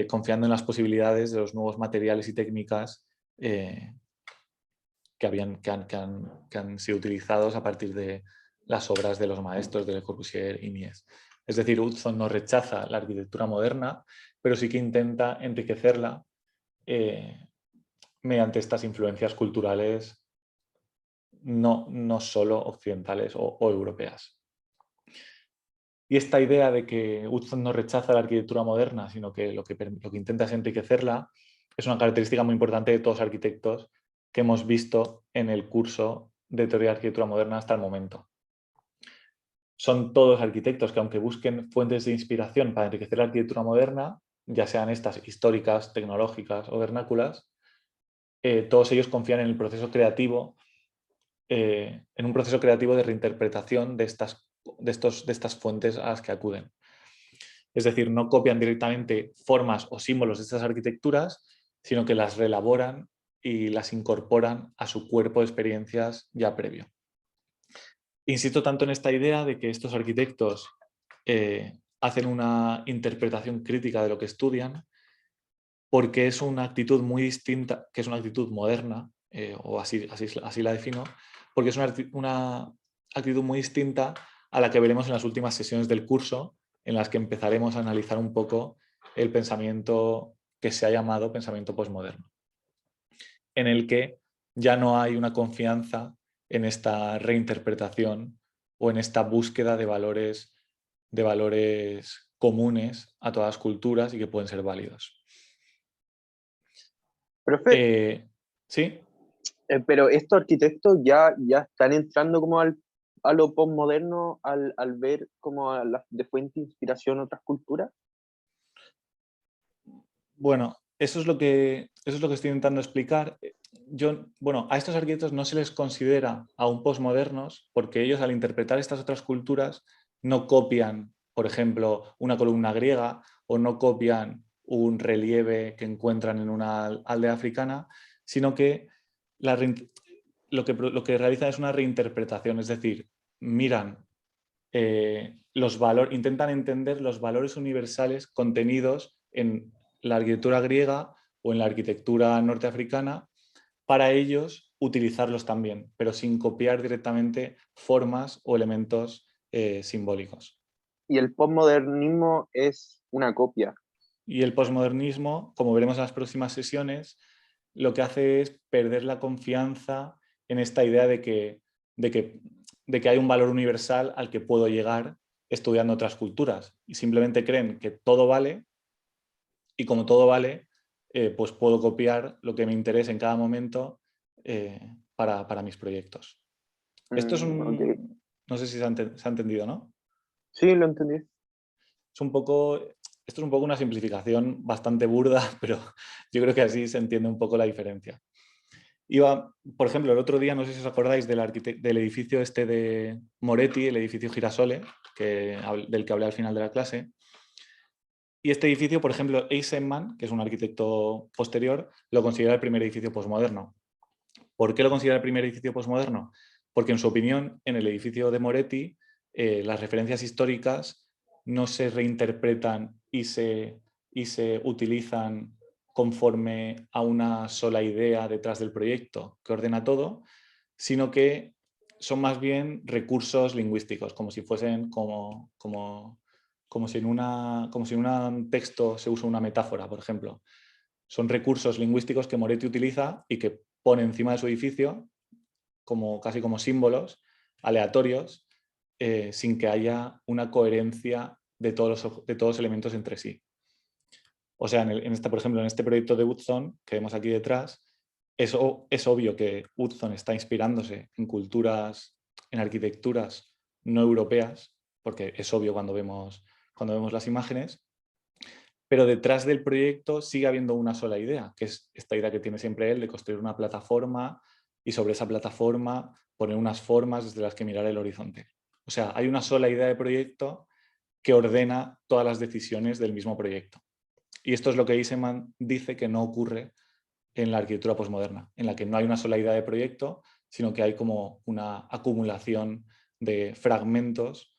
confiando en las posibilidades de los nuevos materiales y técnicas que han sido utilizados a partir de las obras de los maestros de Le Corbusier y Mies. Es decir, Utzon no rechaza la arquitectura moderna, pero sí que intenta enriquecerla mediante estas influencias culturales no solo occidentales o europeas. Y esta idea de que Utzon no rechaza la arquitectura moderna, sino que lo que intenta es enriquecerla, es una característica muy importante de todos los arquitectos que hemos visto en el curso de Teoría de Arquitectura Moderna hasta el momento. Son todos arquitectos que, aunque busquen fuentes de inspiración para enriquecer la arquitectura moderna, ya sean estas históricas, tecnológicas o vernáculas, todos ellos confían en el proceso creativo, en un proceso creativo de reinterpretación de estas fuentes a las que acuden. Es decir, no copian directamente formas o símbolos de estas arquitecturas, sino que las reelaboran y las incorporan a su cuerpo de experiencias ya previo. Insisto tanto en esta idea de que estos arquitectos hacen una interpretación crítica de lo que estudian, porque es una actitud muy distinta, que es una actitud moderna, o así la defino, porque es una actitud muy distinta a la que veremos en las últimas sesiones del curso, en las que empezaremos a analizar un poco el pensamiento que se ha llamado pensamiento posmoderno, en el que ya no hay una confianza en esta reinterpretación o en esta búsqueda de valores comunes a todas las culturas y que pueden ser válidos. Profe, ¿Sí? pero estos arquitectos ya están entrando como a lo postmoderno al ver como de fuente de inspiración otras culturas. Bueno, eso es lo que estoy intentando explicar. Bueno, a estos arquitectos no se les considera aún posmodernos porque ellos, al interpretar estas otras culturas, no copian, por ejemplo, una columna griega o no copian un relieve que encuentran en una aldea africana, sino que lo que realizan es una reinterpretación, es decir, miran intentan entender los valores universales contenidos en la arquitectura griega o en la arquitectura norteafricana, para ellos utilizarlos también, pero sin copiar directamente formas o elementos simbólicos. Y el postmodernismo es una copia. Y el posmodernismo, como veremos en las próximas sesiones, lo que hace es perder la confianza en esta idea de que hay un valor universal al que puedo llegar estudiando otras culturas. Y simplemente creen que todo vale, y como todo vale, pues puedo copiar lo que me interese en cada momento para mis proyectos. Esto es Okay. no sé si se ha entendido, ¿no? Sí, lo entendí. Esto es un poco una simplificación bastante burda, pero yo creo que así se entiende un poco la diferencia. Por ejemplo, el otro día, no sé si os acordáis del edificio este de Moretti, el edificio Girasole, del que hablé al final de la clase. Y este edificio, por ejemplo, Eisenman, que es un arquitecto posterior, lo considera el primer edificio posmoderno. ¿Por qué lo considera el primer edificio posmoderno? Porque, en su opinión, en el edificio de Moretti, las referencias históricas no se reinterpretan y se utilizan conforme a una sola idea detrás del proyecto que ordena todo, sino que son más bien recursos lingüísticos, como si fuesen como si en un texto se usa una metáfora, por ejemplo. Son recursos lingüísticos que Moretti utiliza y que pone encima de su edificio casi como símbolos aleatorios, sin que haya una coherencia de todos los elementos entre sí. O sea, por ejemplo, en este proyecto de Hudson que vemos aquí detrás, es obvio que Hudson está inspirándose en culturas, en arquitecturas no europeas, porque es obvio cuando vemos las imágenes, pero detrás del proyecto sigue habiendo una sola idea, que es esta idea que tiene siempre él de construir una plataforma y sobre esa plataforma poner unas formas desde las que mirar el horizonte. O sea, hay una sola idea de proyecto que ordena todas las decisiones del mismo proyecto. Y esto es lo que Eisenman dice que no ocurre en la arquitectura posmoderna, en la que no hay una sola idea de proyecto, sino que hay como una acumulación de fragmentos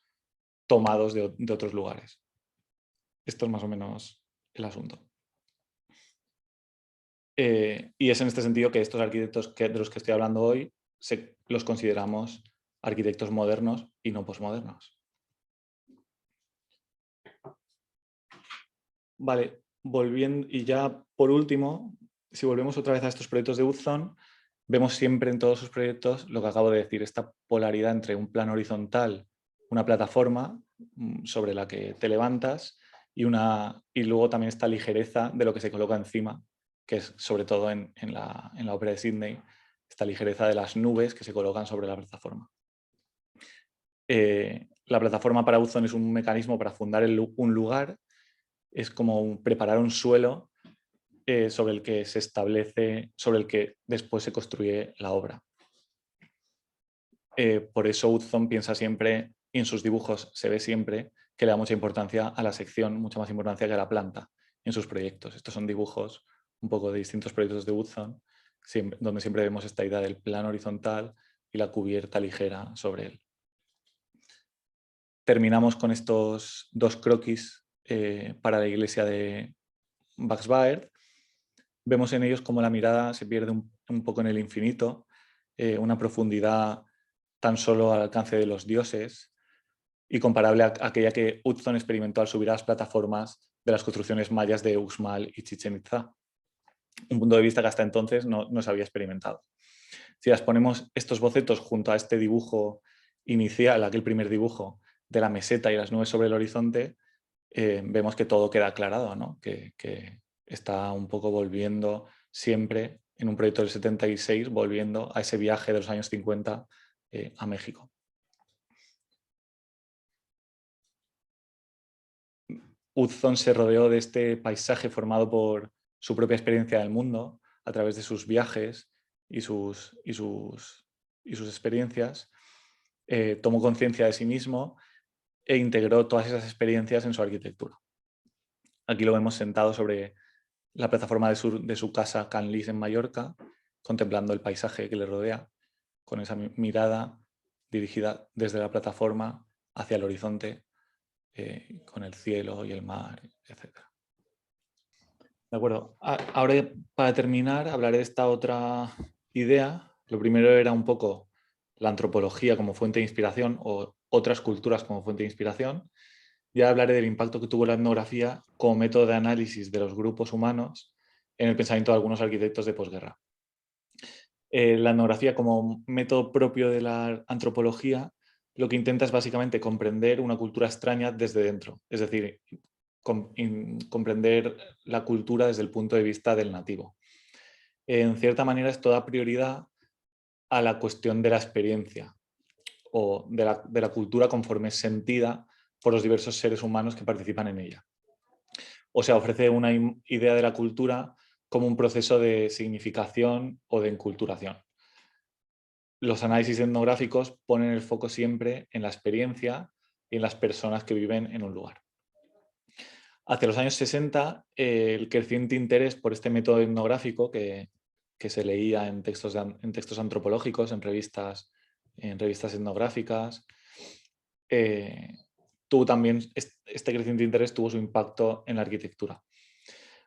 tomados de otros lugares. Esto es más o menos el asunto. Y es en este sentido que estos arquitectos de los que estoy hablando hoy los consideramos arquitectos modernos y no posmodernos. Vale, volviendo, y ya por último, si volvemos otra vez a estos proyectos de Hudson, vemos siempre en todos sus proyectos lo que acabo de decir, esta polaridad entre un plano horizontal, una plataforma sobre la que te levantas y luego también esta ligereza de lo que se coloca encima, que es sobre todo en la ópera de Sydney, esta ligereza de las nubes que se colocan sobre la plataforma. La plataforma para Hudson es un mecanismo para fundar un lugar, es como preparar un suelo sobre el que se establece, sobre el que después se construye la obra. Por eso Hudson piensa siempre, y en sus dibujos se ve siempre, que le da mucha importancia a la sección, mucha más importancia que a la planta en sus proyectos. Estos son dibujos un poco de distintos proyectos de Hudson, donde siempre vemos esta idea del plano horizontal y la cubierta ligera sobre él. Terminamos con estos dos croquis para la iglesia de Baxbaer. Vemos en ellos cómo la mirada se pierde un poco en el infinito, una profundidad tan solo al alcance de los dioses y comparable a aquella que Hudson experimentó al subir a las plataformas de las construcciones mayas de Uxmal y Chichén Itzá. Un punto de vista que hasta entonces no se había experimentado. Si las ponemos estos bocetos junto a este dibujo inicial, aquel primer dibujo de la meseta y las nubes sobre el horizonte, vemos que todo queda aclarado, ¿no? que está un poco volviendo siempre en un proyecto del 76, volviendo a ese viaje de los años 50 a México. Hudson se rodeó de este paisaje formado por su propia experiencia del mundo a través de sus viajes y sus experiencias. Tomó conciencia de sí mismo e integró todas esas experiencias en su arquitectura. Aquí lo vemos sentado sobre la plataforma de su casa Canlis en Mallorca, contemplando el paisaje que le rodea, con esa mirada dirigida desde la plataforma hacia el horizonte, con el cielo y el mar, etc. De acuerdo. Ahora, para terminar, hablaré de esta otra idea. Lo primero era un poco la antropología como fuente de inspiración o otras culturas como fuente de inspiración. Ya hablaré del impacto que tuvo la etnografía como método de análisis de los grupos humanos en el pensamiento de algunos arquitectos de posguerra. La etnografía como método propio de la antropología lo que intenta es básicamente comprender una cultura extraña desde dentro, es decir, comprender la cultura desde el punto de vista del nativo. En cierta manera esto da prioridad a la cuestión de la experiencia o de la cultura conforme es sentida por los diversos seres humanos que participan en ella. O sea, ofrece una idea de la cultura como un proceso de significación o de enculturación. Los análisis etnográficos ponen el foco siempre en la experiencia y en las personas que viven en un lugar. Hacia los años 60, el creciente interés por este método etnográfico que se leía en textos antropológicos, en revistas etnográficas, tuvo también, este creciente interés tuvo su impacto en la arquitectura.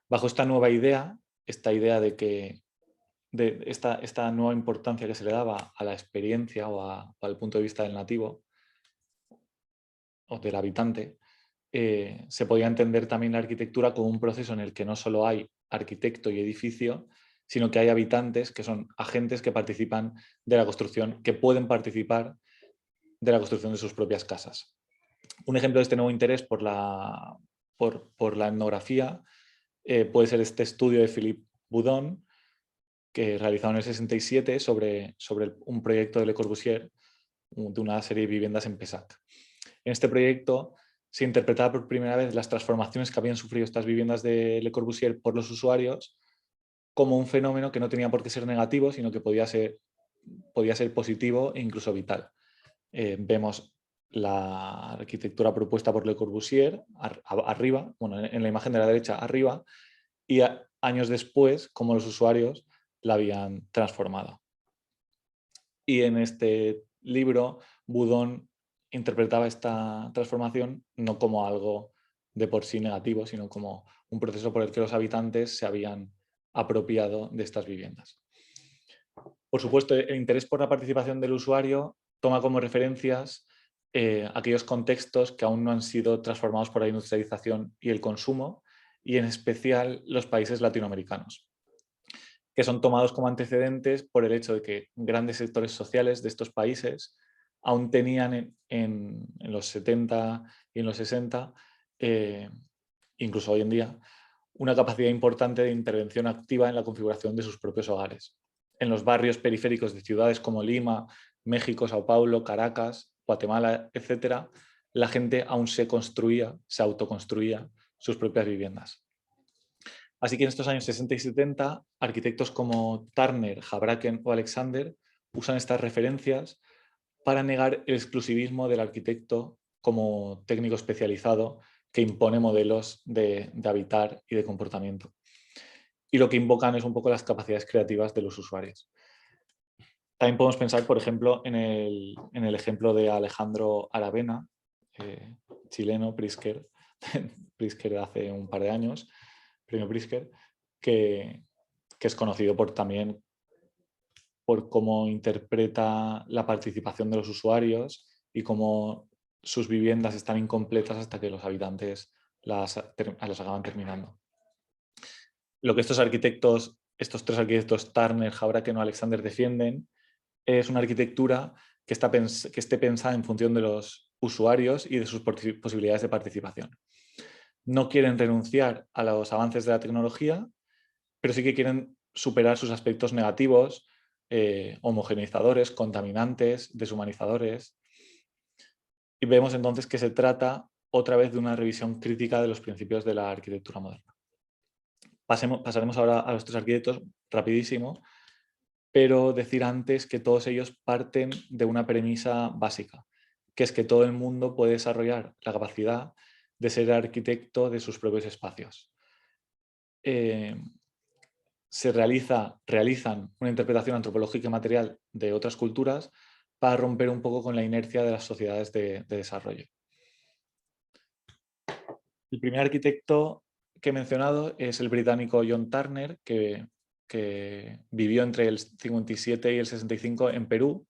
Bajo esta nueva idea, esta idea de esta nueva importancia que se le daba a la experiencia o al punto de vista del nativo o del habitante, se podía entender también la arquitectura como un proceso en el que no solo hay arquitecto y edificio, sino que hay habitantes que son agentes que participan de la construcción, que pueden participar de la construcción de sus propias casas. Un ejemplo de este nuevo interés por la etnografía puede ser este estudio de Philippe Boudon, que realizado en el 67 sobre un proyecto de Le Corbusier de una serie de viviendas en Pessac. En este proyecto se interpretaba por primera vez las transformaciones que habían sufrido estas viviendas de Le Corbusier por los usuarios como un fenómeno que no tenía por qué ser negativo, sino que podía ser positivo e incluso vital. Vemos la arquitectura propuesta por Le Corbusier arriba, bueno, en la imagen de la derecha arriba, y años después cómo los usuarios la habían transformado. Y en este libro, Boudon interpretaba esta transformación no como algo de por sí negativo, sino como un proceso por el que los habitantes se habían apropiado de estas viviendas. Por supuesto, el interés por la participación del usuario toma como referencias aquellos contextos que aún no han sido transformados por la industrialización y el consumo, y en especial los países latinoamericanos, que son tomados como antecedentes por el hecho de que grandes sectores sociales de estos países aún tenían en los 70 y en los 60, incluso hoy en día, una capacidad importante de intervención activa en la configuración de sus propios hogares. En los barrios periféricos de ciudades como Lima, México, Sao Paulo, Caracas, Guatemala, etc., la gente aún se autoconstruía sus propias viviendas. Así que en estos años 60 y 70, arquitectos como Turner, Houbraken o Alexander usan estas referencias para negar el exclusivismo del arquitecto como técnico especializado que impone modelos de habitar y de comportamiento. Y lo que invocan es un poco las capacidades creativas de los usuarios. También podemos pensar, por ejemplo, en el ejemplo de Alejandro Aravena, chileno, Pritzker, Pritzker hace un par de años, premio Pritzker, que es conocido también por cómo interpreta la participación de los usuarios y cómo sus viviendas están incompletas hasta que los habitantes las acaban terminando. Lo que estos tres arquitectos, Turner, Houbraken o Alexander, defienden es una arquitectura que esté pensada en función de los usuarios y de sus posibilidades de participación. No quieren renunciar a los avances de la tecnología, pero sí que quieren superar sus aspectos negativos, homogeneizadores, contaminantes, deshumanizadores. Y vemos entonces que se trata otra vez de una revisión crítica de los principios de la arquitectura moderna. Pasaremos ahora a los tres arquitectos rapidísimo, pero decir antes que todos ellos parten de una premisa básica, que es que todo el mundo puede desarrollar la capacidad de ser arquitecto de sus propios espacios. Realizan una interpretación antropológica y material de otras culturas para romper un poco con la inercia de las sociedades de desarrollo. El primer arquitecto que he mencionado es el británico John Turner, que vivió entre el 57 y el 65 en Perú,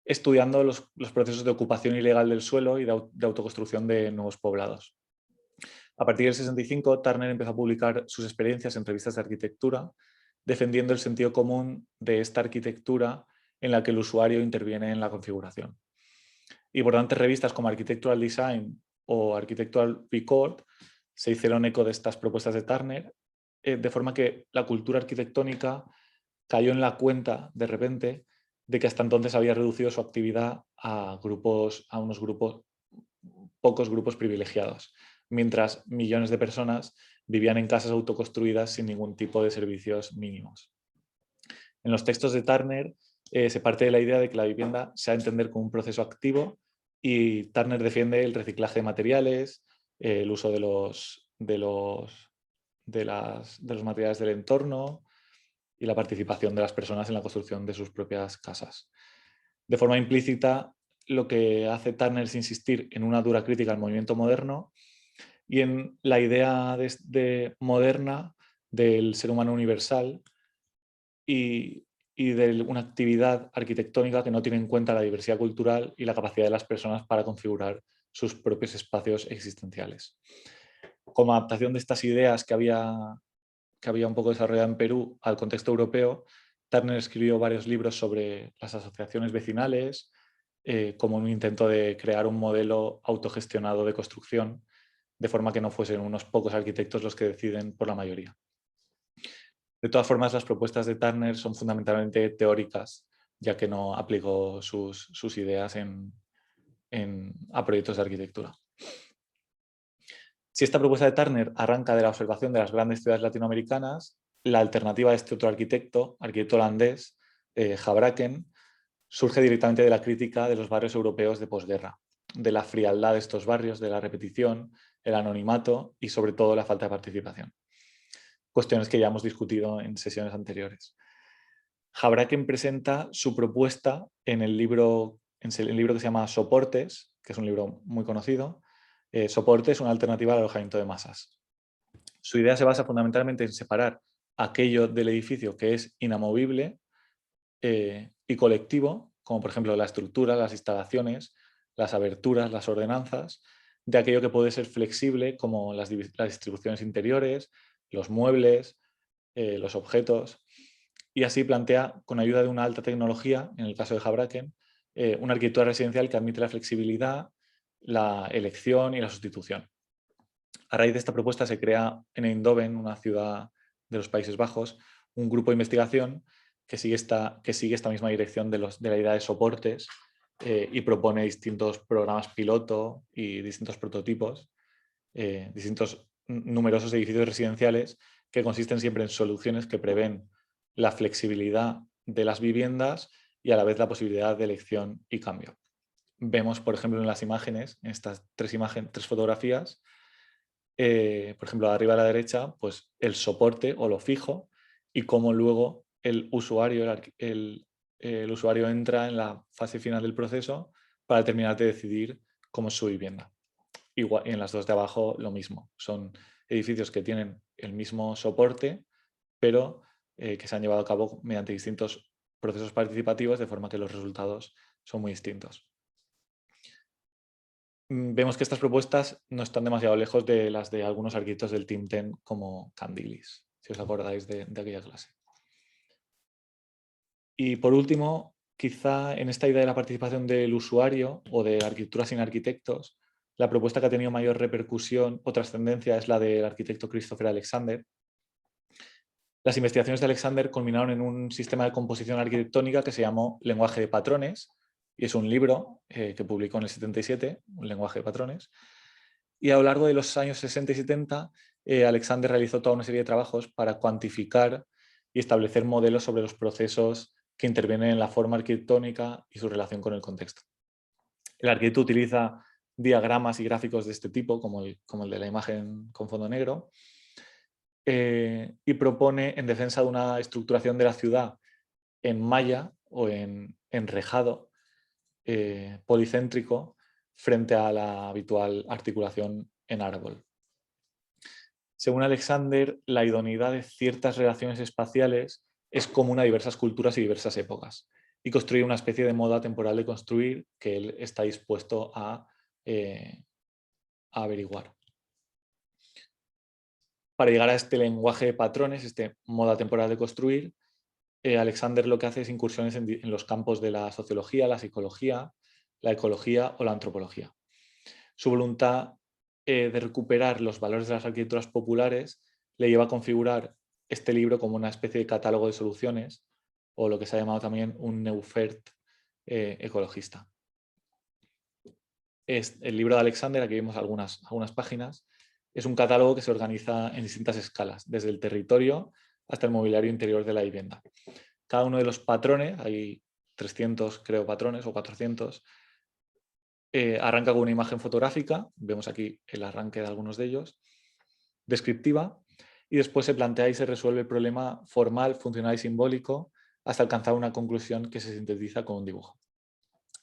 estudiando los procesos de ocupación ilegal del suelo y de autoconstrucción de nuevos poblados. A partir del 65, Turner empezó a publicar sus experiencias en revistas de arquitectura, defendiendo el sentido común de esta arquitectura en la que el usuario interviene en la configuración. Importantes revistas como Architectural Design o Architectural Record se hicieron eco de estas propuestas de Turner, de forma que la cultura arquitectónica cayó en la cuenta de repente de que hasta entonces había reducido su actividad a pocos grupos privilegiados, mientras millones de personas vivían en casas autoconstruidas sin ningún tipo de servicios mínimos. En los textos de Turner se parte de la idea de que la vivienda se ha de entender como un proceso activo, y Turner defiende el reciclaje de materiales, el uso de los materiales del entorno y la participación de las personas en la construcción de sus propias casas. De forma implícita, lo que hace Turner es insistir en una dura crítica al movimiento moderno y en la idea moderna del ser humano universal y de una actividad arquitectónica que no tiene en cuenta la diversidad cultural y la capacidad de las personas para configurar sus propios espacios existenciales. Como adaptación de estas ideas que había un poco desarrollado en Perú al contexto europeo, Turner escribió varios libros sobre las asociaciones vecinales, como un intento de crear un modelo autogestionado de construcción, de forma que no fuesen unos pocos arquitectos los que deciden por la mayoría. De todas formas, las propuestas de Turner son fundamentalmente teóricas, ya que no aplicó sus ideas a proyectos de arquitectura. Si esta propuesta de Turner arranca de la observación de las grandes ciudades latinoamericanas, la alternativa de este otro arquitecto holandés, Houbraken, surge directamente de la crítica de los barrios europeos de posguerra, de la frialdad de estos barrios, de la repetición, el anonimato y sobre todo la falta de participación. Cuestiones que ya hemos discutido en sesiones anteriores. Houbraken presenta su propuesta en el libro que se llama Soportes, que es un libro muy conocido. Soporte es una alternativa al alojamiento de masas. Su idea se basa fundamentalmente en separar aquello del edificio que es inamovible y colectivo, como por ejemplo la estructura, las instalaciones, las aberturas, las ordenanzas, de aquello que puede ser flexible, como las distribuciones interiores, los muebles, los objetos. Y así plantea, con ayuda de una alta tecnología, en el caso de Houbraken, una arquitectura residencial que admite la flexibilidad, la elección y la sustitución. A raíz de esta propuesta se crea en Eindhoven, una ciudad de los Países Bajos, un grupo de investigación que sigue esta misma dirección de la idea de soportes y propone distintos programas piloto y distintos prototipos, distintos numerosos edificios residenciales que consisten siempre en soluciones que prevén la flexibilidad de las viviendas y a la vez la posibilidad de elección y cambio. Vemos, por ejemplo, en las imágenes, en estas tres fotografías, por ejemplo, arriba a la derecha, pues el soporte o lo fijo y cómo luego el usuario entra en la fase final del proceso para terminar de decidir cómo es su vivienda. Igual, y en las dos de abajo lo mismo. Son edificios que tienen el mismo soporte, pero que se han llevado a cabo mediante distintos procesos participativos, de forma que los resultados son muy distintos. Vemos que estas propuestas no están demasiado lejos de las de algunos arquitectos del Team 10 como Candilis, si os acordáis de aquella clase. Y por último, quizá en esta idea de la participación del usuario o de arquitectura sin arquitectos, la propuesta que ha tenido mayor repercusión o trascendencia es la del arquitecto Christopher Alexander. Las investigaciones de Alexander culminaron en un sistema de composición arquitectónica que se llamó Lenguaje de Patrones, y es un libro que publicó en el 77, un lenguaje de patrones. Y a lo largo de los años 60 y 70, Alexander realizó toda una serie de trabajos para cuantificar y establecer modelos sobre los procesos que intervienen en la forma arquitectónica y su relación con el contexto. El arquitecto utiliza diagramas y gráficos de este tipo, como el de la imagen con fondo negro, y propone, en defensa de una estructuración de la ciudad en malla o en enrejado, policéntrico, frente a la habitual articulación en árbol. Según Alexander, la idoneidad de ciertas relaciones espaciales es común a diversas culturas y diversas épocas, y construye una especie de moda temporal de construir que él está dispuesto a averiguar. Para llegar a este lenguaje de patrones, este moda temporal de construir, Alexander lo que hace es incursiones en los campos de la sociología, la psicología, la ecología o la antropología. Su voluntad de recuperar los valores de las arquitecturas populares le lleva a configurar este libro como una especie de catálogo de soluciones, o lo que se ha llamado también un Neufert ecologista. El libro de Alexander, aquí vemos algunas páginas, es un catálogo que se organiza en distintas escalas, desde el territorio hasta el mobiliario interior de la vivienda. Cada uno de los patrones, hay 300 creo patrones o 400, arranca con una imagen fotográfica, vemos aquí el arranque de algunos de ellos, descriptiva, y después se plantea y se resuelve el problema formal, funcional y simbólico hasta alcanzar una conclusión que se sintetiza con un dibujo.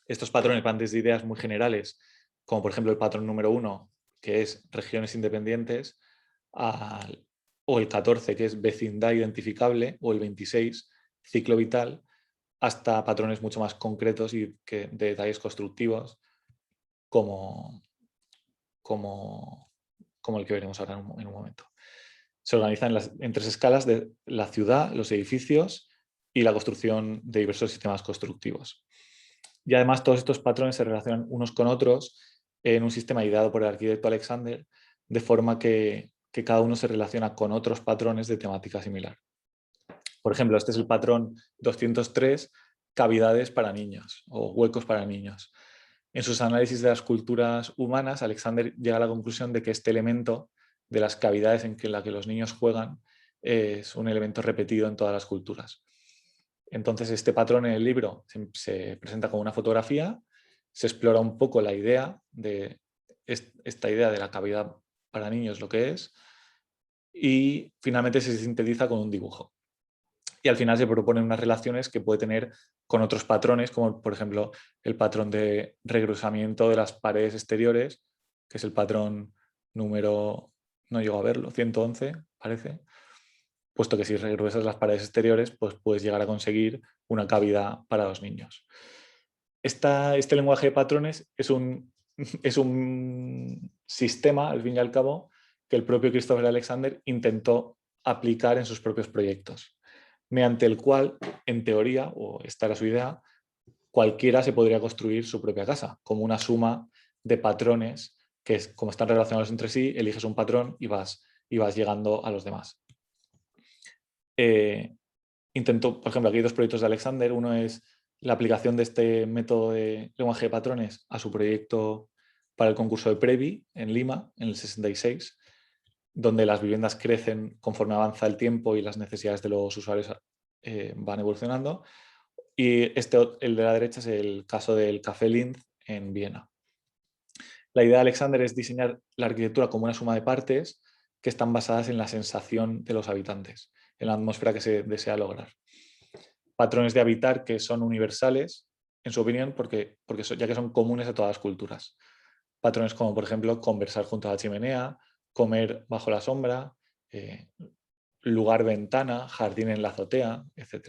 Estos patrones van desde ideas muy generales, como por ejemplo el patrón número 1, que es regiones independientes, o el 14, que es vecindad identificable, o el 26, ciclo vital, hasta patrones mucho más concretos y de detalles constructivos, como como el que veremos ahora en un momento. Se organiza en 3 escalas de la ciudad, los edificios y la construcción de diversos sistemas constructivos. Y además todos estos patrones se relacionan unos con otros en un sistema ideado por el arquitecto Alexander, de forma que cada uno se relaciona con otros patrones de temática similar. Por ejemplo, este es el patrón 203, cavidades para niños o huecos para niños. En sus análisis de las culturas humanas, Alexander llega a la conclusión de que este elemento de las cavidades en la que los niños juegan es un elemento repetido en todas las culturas. Entonces, este patrón en el libro se presenta como una fotografía, se explora un poco la idea de esta idea de la cavidad para niños, lo que es, y finalmente se sintetiza con un dibujo. Y al final se proponen unas relaciones que puede tener con otros patrones, como por ejemplo el patrón de regrosamiento de las paredes exteriores, que es el patrón número, no llego a verlo, 111, parece, puesto que si regruesas las paredes exteriores, pues puedes llegar a conseguir una cavidad para los niños. Este lenguaje de patrones es un sistema, al fin y al cabo, que el propio Christopher Alexander intentó aplicar en sus propios proyectos, mediante el cual, en teoría, o esta era su idea, cualquiera se podría construir su propia casa, como una suma de patrones que, como están relacionados entre sí, eliges un patrón y vas llegando a los demás. Intentó, por ejemplo, aquí hay 2 proyectos de Alexander. Uno es la aplicación de este método de lenguaje de patrones a su proyecto para el concurso de Previ en Lima, en el 66, donde las viviendas crecen conforme avanza el tiempo y las necesidades de los usuarios van evolucionando. Y el de la derecha es el caso del Café Linz en Viena. La idea de Alexander es diseñar la arquitectura como una suma de partes que están basadas en la sensación de los habitantes, en la atmósfera que se desea lograr. Patrones de habitar que son universales, en su opinión, ya que son comunes a todas las culturas. Patrones como, por ejemplo, conversar junto a la chimenea, comer bajo la sombra, lugar-ventana, jardín en la azotea, etc.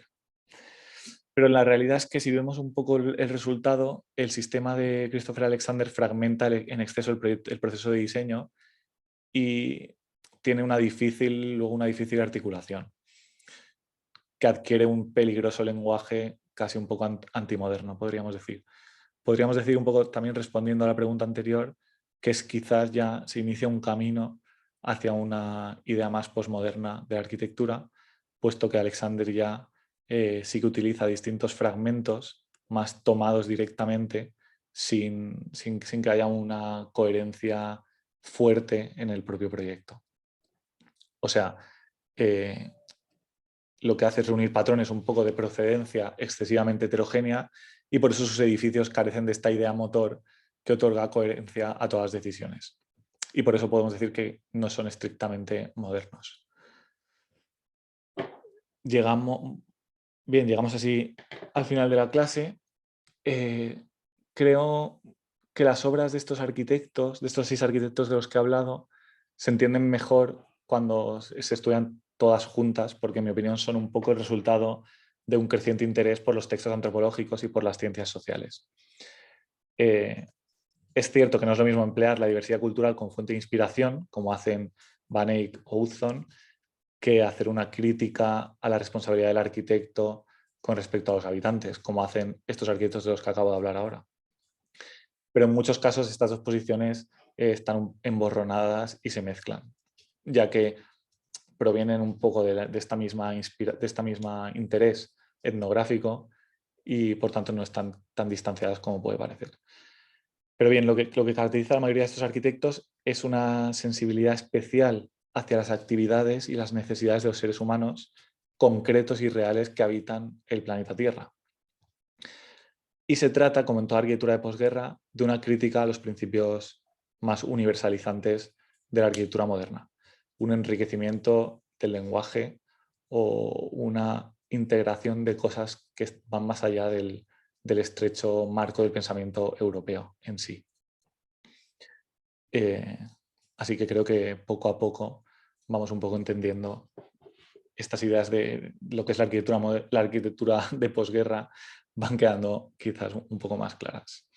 Pero la realidad es que si vemos un poco el resultado, el sistema de Christopher Alexander fragmenta en exceso el proceso de diseño y tiene una difícil articulación, que adquiere un peligroso lenguaje casi un poco antimoderno, podríamos decir. Podríamos decir un poco también respondiendo a la pregunta anterior, que es quizás ya se inicia un camino hacia una idea más posmoderna de la arquitectura, puesto que Alexander ya sí que utiliza distintos fragmentos más tomados directamente sin que haya una coherencia fuerte en el propio proyecto. O sea, lo que hace es reunir patrones un poco de procedencia excesivamente heterogénea y por eso sus edificios carecen de esta idea motor que otorga coherencia a todas las decisiones. Y por eso podemos decir que no son estrictamente modernos. Llegamos así al final de la clase. Creo que las obras de estos arquitectos, de estos 6 arquitectos de los que he hablado, se entienden mejor cuando se estudian todas juntas, porque en mi opinión son un poco el resultado de un creciente interés por los textos antropológicos y por las ciencias sociales. Es cierto que no es lo mismo emplear la diversidad cultural como fuente de inspiración, como hacen Van Eyck o Utzon, que hacer una crítica a la responsabilidad del arquitecto con respecto a los habitantes, como hacen estos arquitectos de los que acabo de hablar ahora. Pero en muchos casos estas 2 posiciones están emborronadas y se mezclan, ya que provienen un poco de esta misma interés etnográfico y por tanto no están tan distanciadas como puede parecer. Pero bien, lo que caracteriza a la mayoría de estos arquitectos es una sensibilidad especial hacia las actividades y las necesidades de los seres humanos concretos y reales que habitan el planeta Tierra. Y se trata, como en toda arquitectura de posguerra, de una crítica a los principios más universalizantes de la arquitectura moderna. Un enriquecimiento del lenguaje o una integración de cosas que van más allá del estrecho marco del pensamiento europeo en sí. Así que creo que poco a poco vamos un poco entendiendo estas ideas de lo que es la arquitectura de posguerra, van quedando quizás un poco más claras.